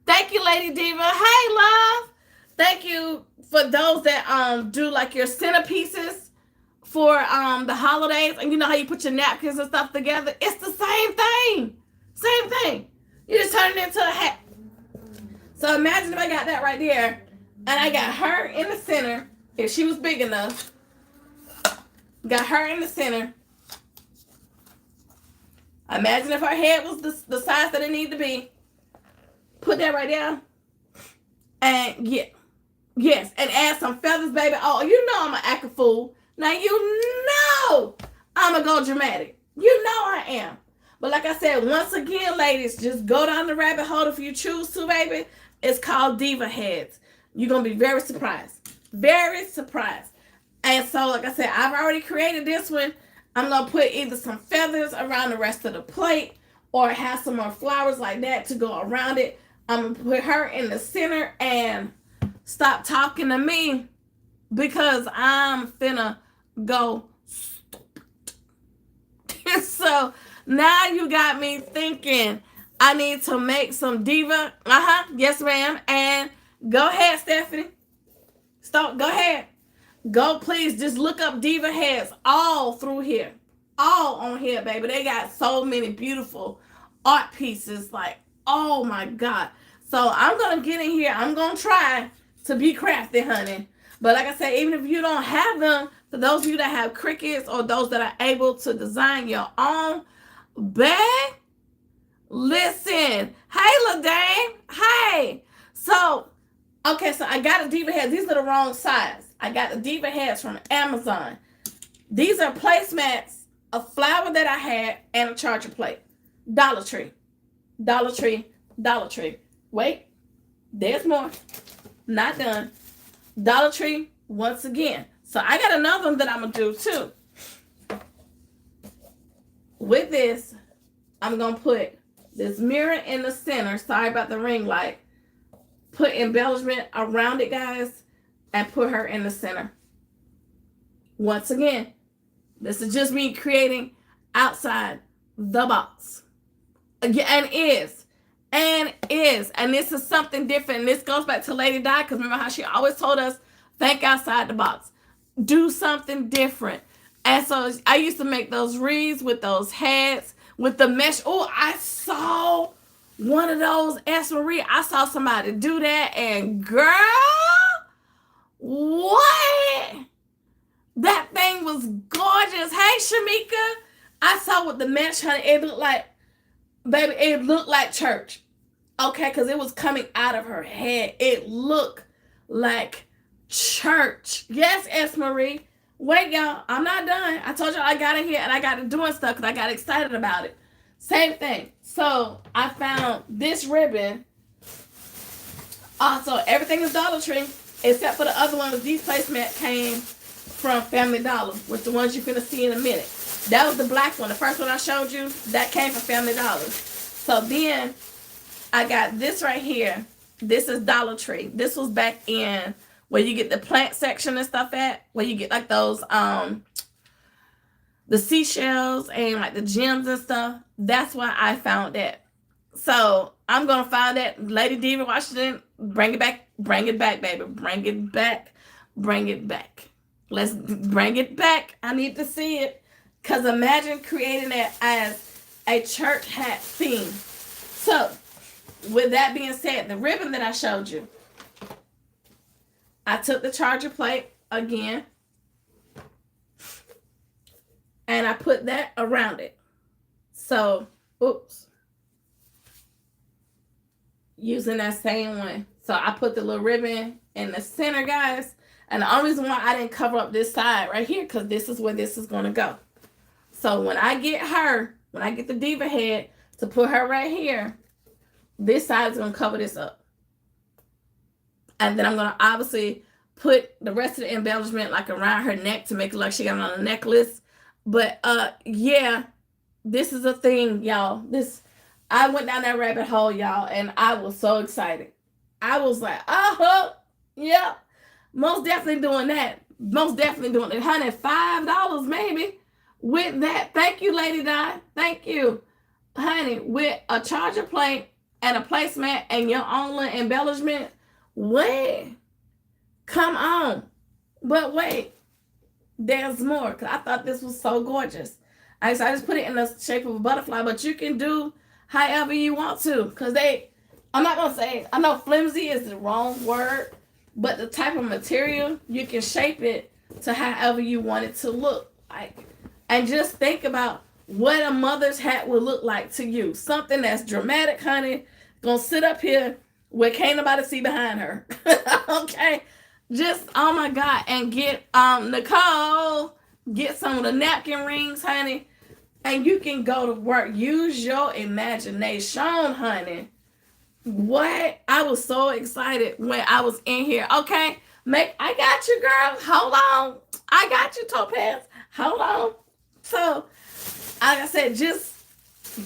thank you, Lady Diva. Hey, love. Thank you for those that do like your centerpieces for the holidays. And you know how you put your napkins and stuff together? It's the same thing. Same thing. You just turn it into a hat. So imagine if I got that right there, and I got her in the center, if she was big enough. Got her in the center. Imagine if her head was the size that it needed to be. Put that right there. And yeah. Yes. And add some feathers, baby. Oh, you know I'm an act a fool. Now you know I'm going to go dramatic. You know I am. But like I said, once again, ladies, just go down the rabbit hole if you choose to, baby. It's called Diva Heads. You're going to be very surprised. Very surprised. And so, like I said, I've already created this one. I'm going to put either some feathers around the rest of the plate or have some more flowers like that to go around it. I'm going to put her in the center and stop talking to me because I'm finna go stupid. So now you got me thinking I need to make some diva. Yes, ma'am. And go ahead, Stephanie. Stop. Go ahead. Go, please. Just look up diva heads all through here. All on here, baby. They got so many beautiful art pieces. Like, oh my God. So I'm going to get in here. I'm going to try to be crafty, honey. But like I said, even if you don't have them, for those of you that have Cricuts or those that are able to design your own, babe, listen. Hey, LaDame. Hey. So, okay, so I got a diva head. These are the wrong size. I got the diva heads from Amazon. These are placemats, a flower that I had, and a charger plate. Dollar Tree. Dollar Tree. Dollar Tree. Wait. There's more. Not done. Dollar Tree once again. So I got another one that I'm going to do too. With this, I'm going to put this mirror in the center. Sorry about the ring light. Put embellishment around it, guys. And put her in the center. Once again, this is just me creating outside the box. Again, and this is something different. And this goes back to Lady Di, because remember how she always told us, think outside the box. Do something different. And so I used to make those wreaths with those heads, with the mesh. Oh, I saw one of those Marie. I saw somebody do that, and girl, what? That thing was gorgeous. Hey, Shamika. I saw with the mesh, honey. It looked like, baby, it looked like church. Okay, because it was coming out of her head. It looked like church. Yes, S. Marie. Wait, y'all. I'm not done. I told y'all I got in here and I got to doing stuff because I got excited about it. Same thing. So I found this ribbon. Also, everything is Dollar Tree except for the other ones. These placemats came from Family Dollar, which the ones you're going to see in a minute. That was the black one. The first one I showed you, that came from Family Dollar. So then I got this right here. This is Dollar Tree. This was back in where you get the plant section and stuff at, where you get like those the seashells and like the gems and stuff. That's why I found that. So I'm gonna find that. Lady Diva Washington, bring it back, baby. Bring it back. Let's bring it back. I need to see it. Because imagine creating that as a church hat theme. So, with that being said, the ribbon that I showed you, I took the charger plate again, and I put that around it. So, oops. Using that same one. So I put the little ribbon in the center, guys. And the only reason why I didn't cover up this side right here, because this is where this is going to go. So when I get her, when I get the Diva head to put her right here, this side is going to cover this up. And then I'm going to obviously put the rest of the embellishment like around her neck to make it like she got on a necklace. But yeah, this is a thing, y'all. I went down that rabbit hole, y'all, and I was so excited. I was like, yeah, most definitely doing that. Most definitely doing it. Honey, $5 maybe with that. Thank you, Lady Di. Thank you. Honey, with a charger plate and a placemat and your own little embellishment. Wait. Come on. But wait. There's more. Because I thought this was so gorgeous. So I just put it in the shape of a butterfly. But you can do however you want to. Because I'm not going to say, I know flimsy is the wrong word. But the type of material, you can shape it to however you want it to look like. And just think about what a mother's hat would look like to you. Something that's dramatic, honey. Gonna sit up here where can't nobody see behind her. Okay? Just, oh my God. And get Nicole, get some of the napkin rings, honey. And you can go to work. Use your imagination, honey. What? I was so excited when I was in here. Okay? I got you, girl. Hold on. I got you, Topaz. Hold on. So, like I said, just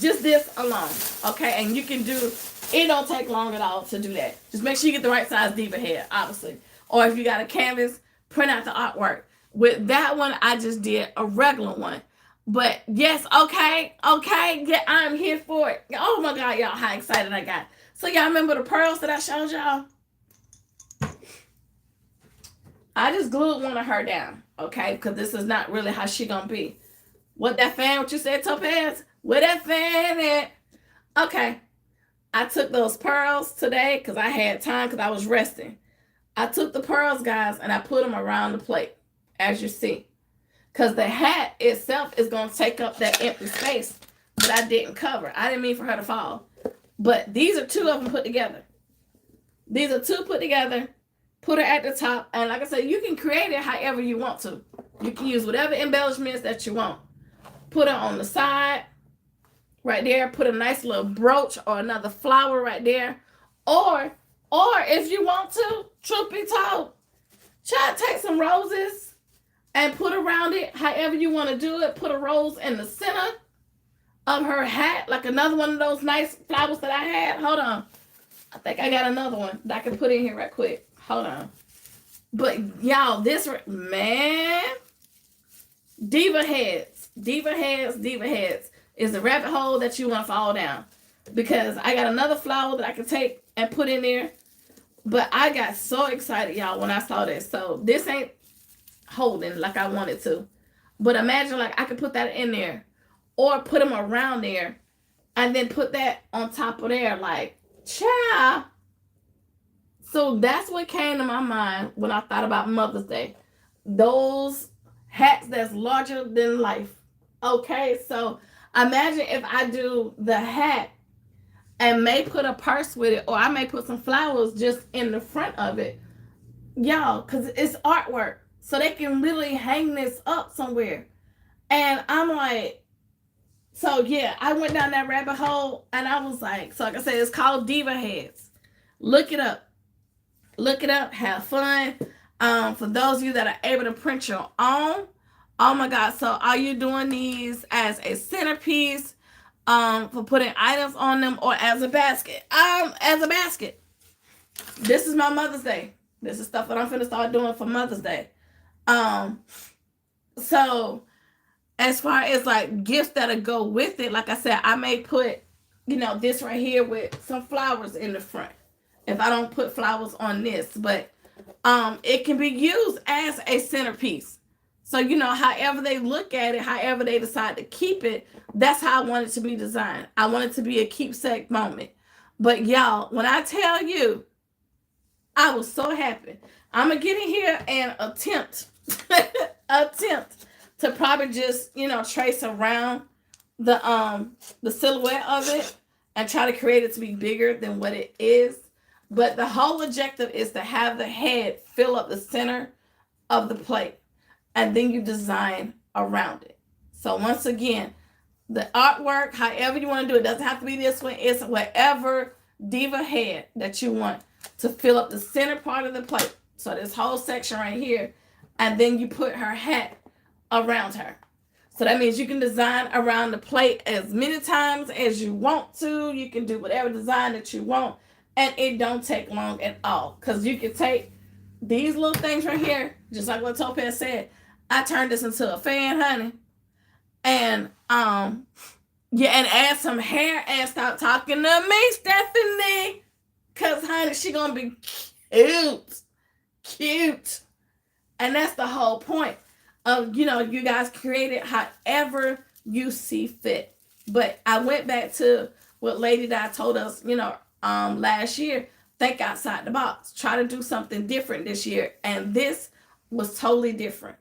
this alone, okay? And you can do, it don't take long at all to do that. Just make sure you get the right size Diva head, obviously. Or if you got a canvas, print out the artwork. With that one, I just did a regular one. But yes, okay, yeah, I'm here for it. Oh my God, y'all, how excited I got. So y'all remember the pearls that I showed y'all? I just glued one of her down, okay? Because this is not really how she gonna be. What you said, Topaz? Where that fan at? Okay. I took those pearls today because I had time because I was resting. I took the pearls, guys, and I put them around the plate, as you see. Because the hat itself is going to take up that empty space that I didn't cover. I didn't mean for her to fall. But these are two of them put together. These are two put together. Put her at the top. And like I said, you can create it however you want to. You can use whatever embellishments that you want. Put her on the side right there. Put a nice little brooch or another flower right there. Or if you want to, truth be told, try to take some roses and put around it however you want to do it. Put a rose in the center of her hat, like another one of those nice flowers that I had. Hold on. I think I got another one that I can put in here right quick. Hold on. But y'all, this, man, Diva heads is the rabbit hole that you want to fall down. Because I got another flower that I can take and put in there. But I got so excited, y'all, when I saw this. So this ain't holding like I wanted to. But imagine like I could put that in there. Or put them around there. And then put that on top of there. Like, child. So that's what came to my mind when I thought about Mother's Day. Those hats that's larger than life. Okay, so imagine if I do the hat and may put a purse with it, or I may put some flowers just in the front of it. Y'all, because it's artwork. So they can literally hang this up somewhere. And I'm like, so yeah, I went down that rabbit hole and I was like, so like I said, it's called Diva Heads. Look it up. Look it up. Have fun. For those of you that are able to print your own, oh my God. So are you doing these as a centerpiece, for putting items on them, or as a basket? As a basket. This is my Mother's Day. This is stuff that I'm finna start doing for Mother's Day. So as far as like gifts that'll go with it, like I said, I may put, this right here with some flowers in the front. If I don't put flowers on this, but it can be used as a centerpiece. So, however they look at it, however they decide to keep it, that's how I want it to be designed. I want it to be a keepsake moment. But y'all, when I tell you, I was so happy. I'm going to get in here and attempt to to probably just, you know, trace around the silhouette of it and try to create it to be bigger than what it is. But the whole objective is to have the head fill up the center of the plate, and then you design around it. So once again, the artwork, however you want to do it, doesn't have to be this one. It's whatever diva head that you want to fill up the center part of the plate. So this whole section right here, and then you put her hat around her. So that means you can design around the plate as many times as you want to. You can do whatever design that you want, and it don't take long at all. Because you can take these little things right here, just like what Topaz said. I turned this into a fan, honey. And yeah, and add some hair and stop talking to me, Stephanie. Cause honey, she gonna be cute. And that's the whole point of, you know, you guys create it however you see fit. But I went back to what Lady Di told us, you know, last year. Think outside the box. Try to do something different this year. And this was totally different.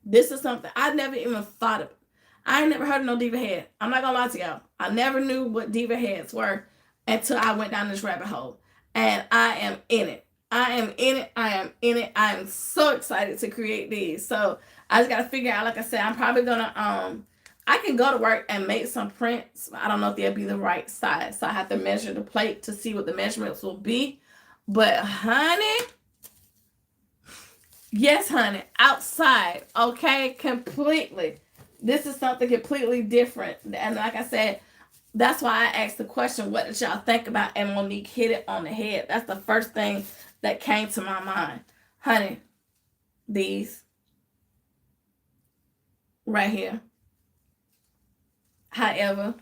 This is something I never even thought of. I ain't never heard of no diva head. I'm not gonna lie to y'all. I never knew what diva heads were until I went down this rabbit hole. And I am in it. I am in it. I am in it. I am so excited to create these. So I just gotta figure out, like I said, I'm probably gonna I can go to work and make some prints. I don't know if they'll be the right size. So I have to measure the plate to see what the measurements will be. But honey, yes, honey, outside, okay, completely. This is something completely different. And like I said, that's why I asked the question, what did y'all think about? And Monique hit it on the head. That's the first thing that came to my mind. Honey, these right here. However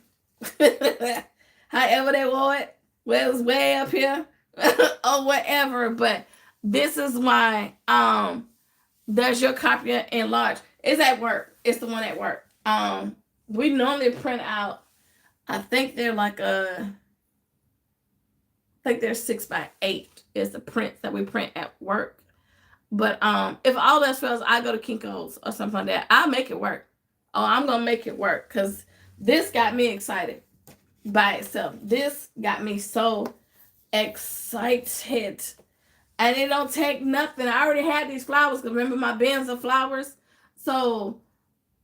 they wore it, well, it was way up here or whatever. But this is why does your copier enlarge? It's at work. It's the one at work. We normally print out, I think they're like they're 6x8 is the prints that we print at work. But if all else fails, I go to Kinko's or something like that. I'll make it work. Oh, I'm gonna make it work because this got me excited by itself. This got me so excited. And it don't take nothing. I already had these flowers. Remember my bins of flowers? So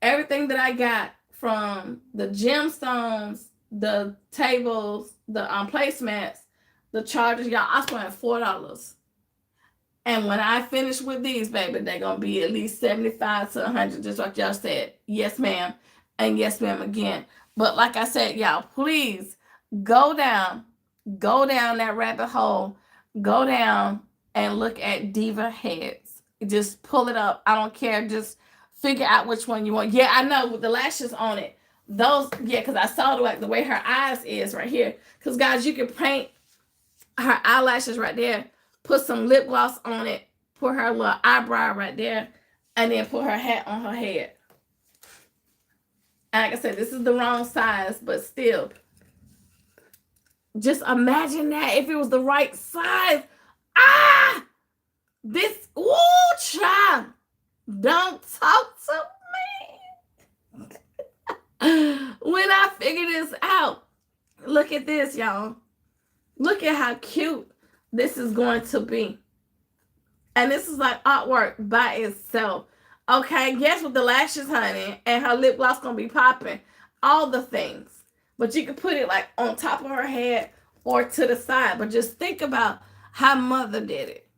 everything that I got from the gemstones, the tables, the placemats, the chargers, y'all, I spent $4. And when I finish with these, baby, they're going to be at least 75 to 100, just like y'all said. Yes, ma'am. And yes, ma'am, again. But like I said, y'all, please go down that rabbit hole. Go down and look at diva heads. Just pull it up. I don't care. Just figure out which one you want. Yeah, I know with the lashes on it. Those, yeah, because I saw the way her eyes is right here. Because, guys, you can paint her eyelashes right there. Put some lip gloss on it. Put her little eyebrow right there. And then put her hat on her head. And like I said, this is the wrong size, but still. Just imagine that if it was the right size. Ah! This, ooh, child. Don't talk to me. When I figure this out, look at this, y'all. Look at how cute this is going to be. And this is like artwork by itself. Okay, yes, with the lashes, honey, and her lip gloss gonna be popping. All the things. But you can put it like on top of her head or to the side. But just think about how mother did it.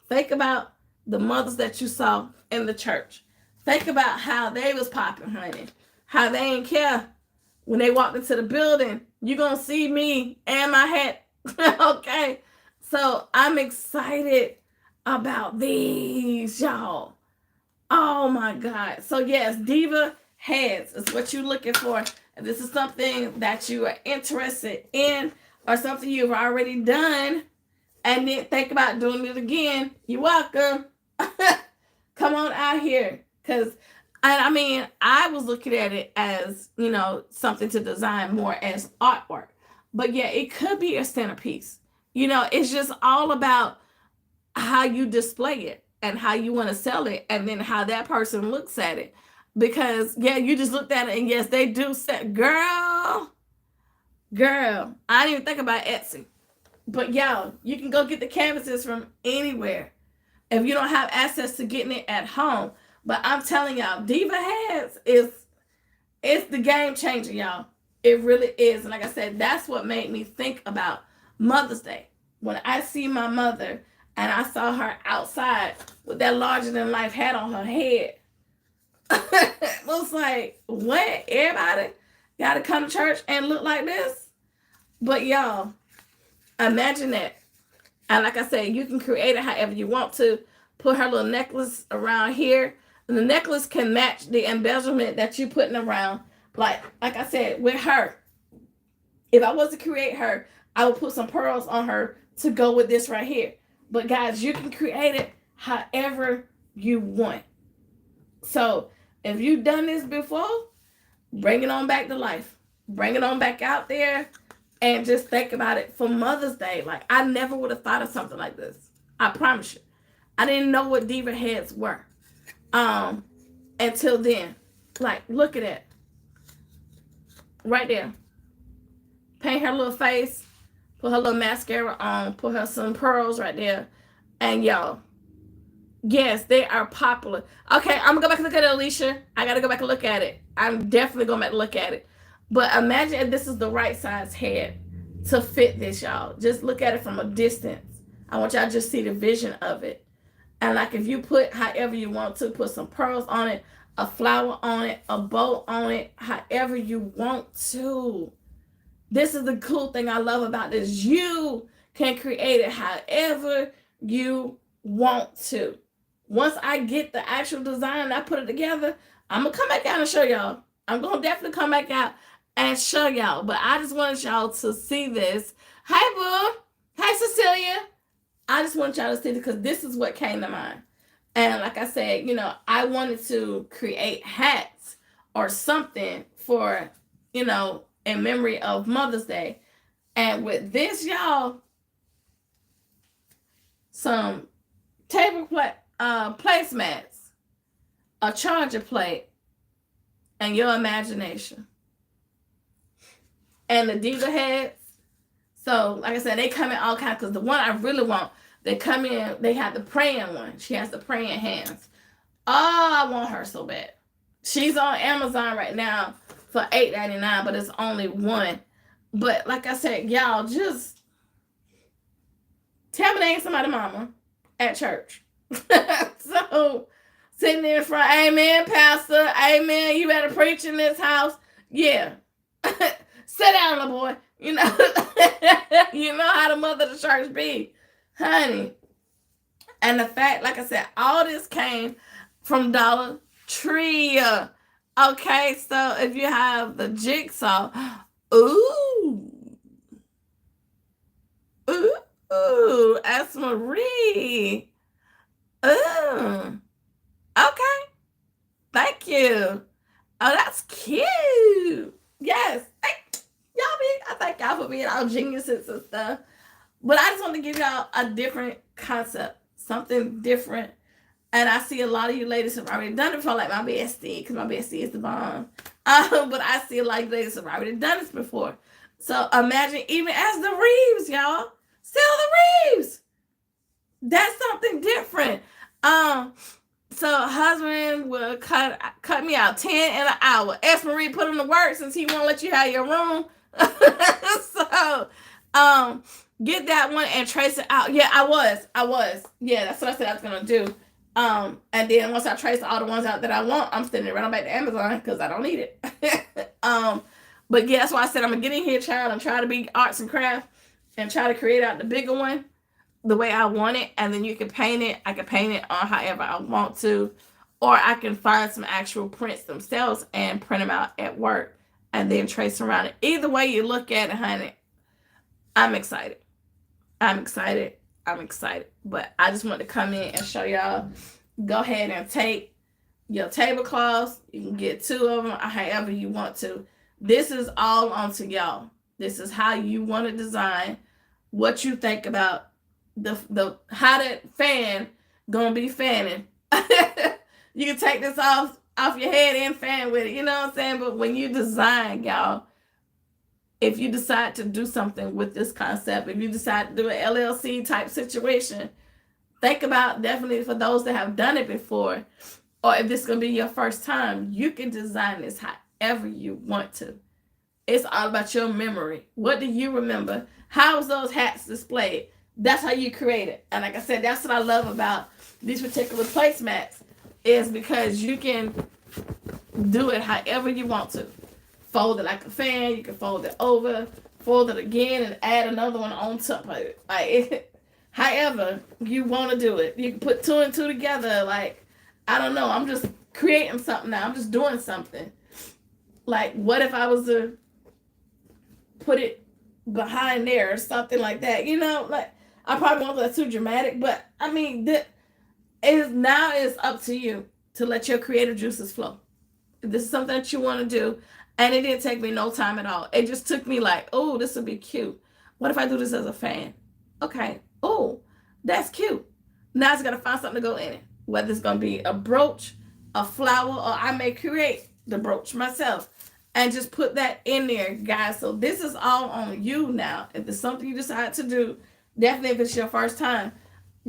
Think about the mothers that you saw in the church. Think about how they was popping, honey. How they didn't care. When they walked into the building, you're gonna see me and my hat. Okay. So I'm excited about these, y'all. Oh my God. So yes, diva heads is what you're looking for. And this is something that you are interested in or something you've already done and then think about doing it again. You're welcome. Come on out here. And I mean, I was looking at it as, you know, something to design more as artwork. But yeah, it could be a centerpiece. You know, it's just all about how you display it and how you want to sell it and then how that person looks at it. Because, yeah, you just looked at it, and yes, they do set, girl, I didn't even think about Etsy. But, y'all, you can go get the canvases from anywhere if you don't have access to getting it at home. But I'm telling y'all, Diva Heads it's the game changer, y'all. It really is. And like I said, that's what made me think about Mother's Day. When I see my mother and I saw her outside with that larger than life hat on her head, it was like, what? Everybody got to come to church and look like this? But y'all, imagine that. And like I said, you can create it however you want to. Put her little necklace around here. And the necklace can match the embezzlement that you're putting around. Like I said, with her. If I was to create her, I would put some pearls on her to go with this right here. But guys, you can create it however you want. So if you've done this before, bring it on back to life. Bring it on back out there and just think about it for Mother's Day. Like, I never would have thought of something like this. I promise you. I didn't know what Diva Heads were until then. Like, look at it. Right there. Paint her little face. Put her little mascara on. Put her some pearls right there. And y'all, yes, they are popular. Okay, I'm going to go back and look at it, Alicia. I got to go back and look at it. I'm definitely going back and look at it. But imagine if this is the right size head to fit this, y'all. Just look at it from a distance. I want y'all to just see the vision of it. And like if you put however you want to, put some pearls on it, a flower on it, a bow on it, however you want to. This is the cool thing I love about this. You can create it however you want to. Once I get the actual design and I put it together, I'm going to come back out and show y'all. I'm going to definitely come back out and show y'all. But I just wanted y'all to see this. Hey, boo. Hey, Cecilia. I just want y'all to see it because this is what came to mind. And like I said, you know, I wanted to create hats or something for, you know, in memory of Mother's Day. And with this, y'all, some table placemats, a charger plate, and your imagination. And the Diva Heads. So, like I said, they come in all kinds, because the one I really want, they come in, they have the praying one. She has the praying hands. Oh, I want her so bad. She's on Amazon right now for $8.99, but it's only one. But like I said, y'all, just tell me they ain't somebody's mama at church. So, sitting in front, amen, pastor, amen, you better preach in this house. Yeah. Sit down, little boy. You know, you know how the mother of the church be, honey. And the fact, like I said, all this came from Dollar Tree. Okay, so if you have the jigsaw, ooh, Asma Marie. Ooh, okay, thank you. Oh, that's cute. Yes, I thank y'all for being all geniuses and stuff. But I just want to give y'all a different concept, something different. And I see a lot of you ladies have already done it before, like my bestie, because my bestie is the bomb. But I see a lot of you ladies have already done this before. So imagine even as the Reeves, y'all. Still the Reeves. That's something different. So husband will cut me out 10 in an hour. Ask Marie put him to work since he won't let you have your room. So get that one and trace it out. Yeah, I was. Yeah, that's what I said I was gonna do. And then once I trace all the ones out that I want, I'm sending it right on back to Amazon because I don't need it. But yeah, that's why I said I'm gonna get in here, child, and try to be arts and crafts and try to create out the bigger one the way I want it, and then you can paint it. I can paint it on however I want to, or I can find some actual prints themselves and print them out at work and then trace around it. Either way you look at it, honey, I'm excited. But I just want to come in and show y'all. Go ahead and take your tablecloths. You can get 2 of them, however you want to. This is all onto y'all. This is how you want to design, what you think about the how that fan gonna be fanning. You can take this off off your head and fan with it. You know what I'm saying? But when you design, y'all, if you decide to do something with this concept, if you decide to do an LLC type situation, think about, definitely for those that have done it before, or if this is going to be your first time, you can design this however you want to. It's all about your memory. What do you remember? How was those hats displayed? That's how you create it. And like I said, that's what I love about these particular placemats, is because you can do it however you want to. Fold it like a fan. You can fold it over, fold it again, and add another one on top of it. Like, however you want to do it. You can put 2 and 2 together. Like, I don't know. I'm just creating something now. I'm just doing something. Like, what if I was to put it behind there or something like that? You know, like, I probably won't go too dramatic, but I mean, now it's up to you to let your creative juices flow. If this is something that you want to do, and it didn't take me no time at all. It just took me like, oh, this would be cute. What if I do this as a fan? Okay. Oh, that's cute. Now it's going to find something to go in it. Whether it's going to be a brooch, a flower, or I may create the brooch myself and just put that in there, guys. So this is all on you now. If it's something you decide to do, definitely if it's your first time,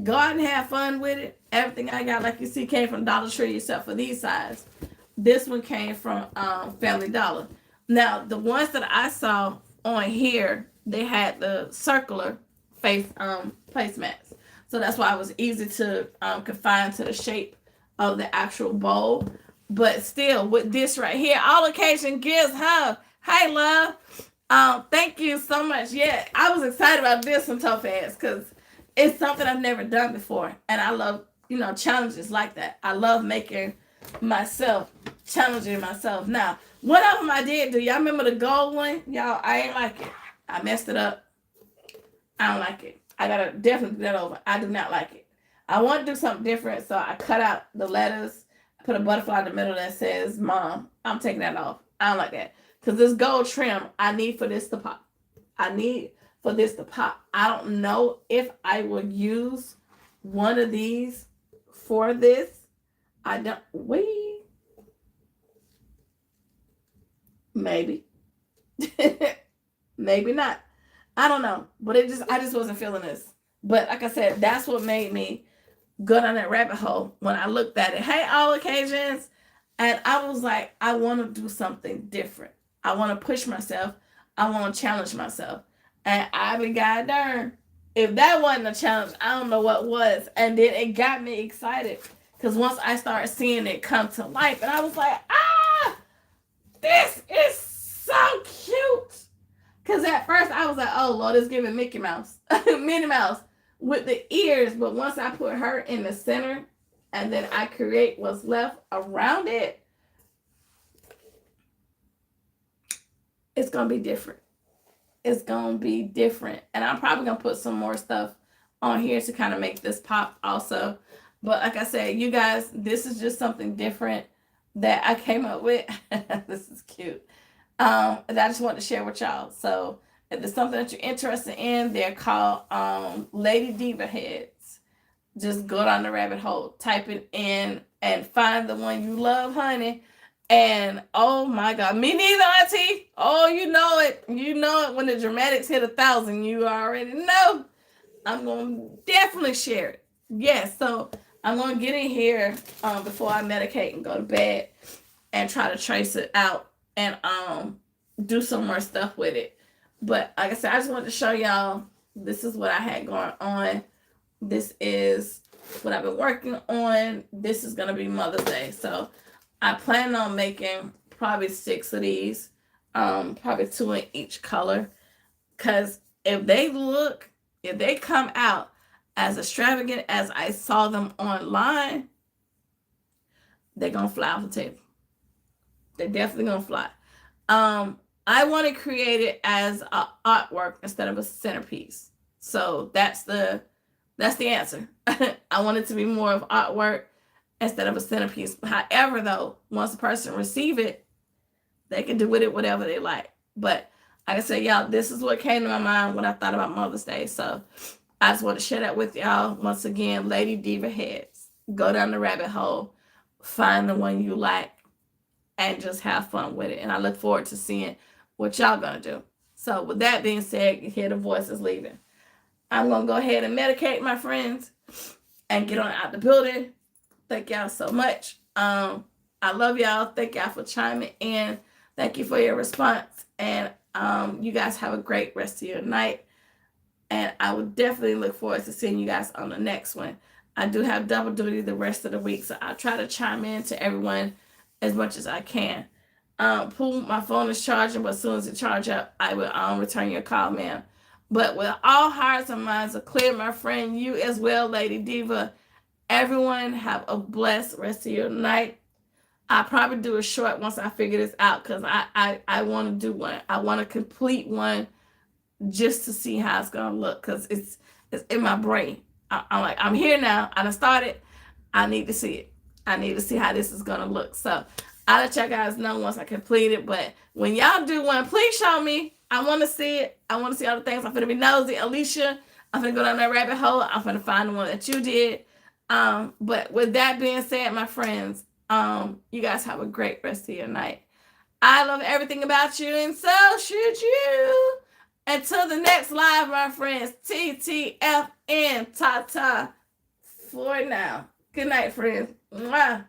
go out and have fun with it. Everything I got, like you see, came from Dollar Tree, except for these size. This one came from Family Dollar. Now, the ones that I saw on here, they had the circular face placemats. So that's why it was easy to confine to the shape of the actual bowl. But still, with this right here, all occasion gives her. Hey, love. Thank you so much. Yeah, I was excited about this one, Topaz, because it's something I've never done before. And I love, challenges like that. I love making myself, challenging myself. Now, one of them I did do. Y'all remember the gold one? Y'all, I ain't like it. I messed it up. I don't like it. I gotta definitely do that over. I do not like it. I want to do something different, so I cut out the letters, put a butterfly in the middle that says Mom. I'm taking that off. I don't like that. Because this gold trim, I need for this to pop. I don't know if I will use one of these for this. Maybe. Maybe not. I don't know. But I just wasn't feeling this. But like I said, that's what made me go down that rabbit hole when I looked at it. Hey, all occasions. And I was like, I want to do something different. I want to push myself. I want to challenge myself. And I be god darn, if that wasn't a challenge, I don't know what was. And then it got me excited. Because once I started seeing it come to life, and I was like, this is so cute. Because at first I was like, oh, Lord, it's giving Mickey Mouse. Minnie Mouse with the ears. But once I put her in the center, and then I create what's left around it, it's going to be different. It's going to be different. And I'm probably going to put some more stuff on here to kind of make this pop also. But like I said, you guys, this is just something different that I came up with. This is cute. That I just want to share with y'all. So if there's something that you're interested in, they're called Lady Diva heads. Just go down the rabbit hole, type it in, and find the one you love, honey. And oh my God, me neither, Auntie. Oh, you know it. You know it when the dramatics hit 1,000. You already know. I'm gonna definitely share it. Yes, so I'm gonna get in here before I medicate and go to bed, and try to trace it out and do some more stuff with it. But like I said, I just wanted to show y'all this is what I had going on. This is what I've been working on. This is gonna be Mother's Day, so I plan on making probably 6 of these, probably 2 in each color. Because if they come out as extravagant as I saw them online, they're going to fly off the table. They're definitely going to fly. I want to create it as an artwork instead of a centerpiece. So that's the answer. I want it to be more of artwork instead of a centerpiece. However, though, once a person receive it, they can do with it whatever they like. But like I said, y'all, this is what came to my mind when I thought about Mother's Day. So I just want to share that with y'all. Once again, Lady Diva heads. Go down the rabbit hole. Find the one you like. and just have fun with it. And I look forward to seeing what y'all gonna do. So with that being said, you hear the voices leaving. I'm gonna go ahead and medicate, my friends, and get on out the building. Thank y'all so much. I love y'all. Thank y'all for chiming in. Thank you for your response. And you guys have a great rest of your night. And I would definitely look forward to seeing you guys on the next one. I do have double duty the rest of the week, so I'll try to chime in to everyone as much as I can. Pooh, my phone is charging, but as soon as it charges up, I will return your call, ma'am. But with all hearts and minds are clear, my friend, you as well, Lady Diva, everyone have a blessed rest of your night. I'll probably do a short once I figure this out, because I want to do one. I want to complete one just to see how it's going to look, because it's in my brain. I'm like, I'm here now. I done started. I need to see it. I need to see how this is going to look. So I'll let y'all guys know once I complete it. But when y'all do one, please show me. I want to see it. I want to see all the things. I'm going to be nosy. Alicia, I'm going to go down that rabbit hole. I'm going to find the one that you did. But with that being said, my friends, you guys have a great rest of your night. I love everything about you, and so should you. Until the next live, my friends, TTFN, ta-ta, for now. Good night, friends. Mwah.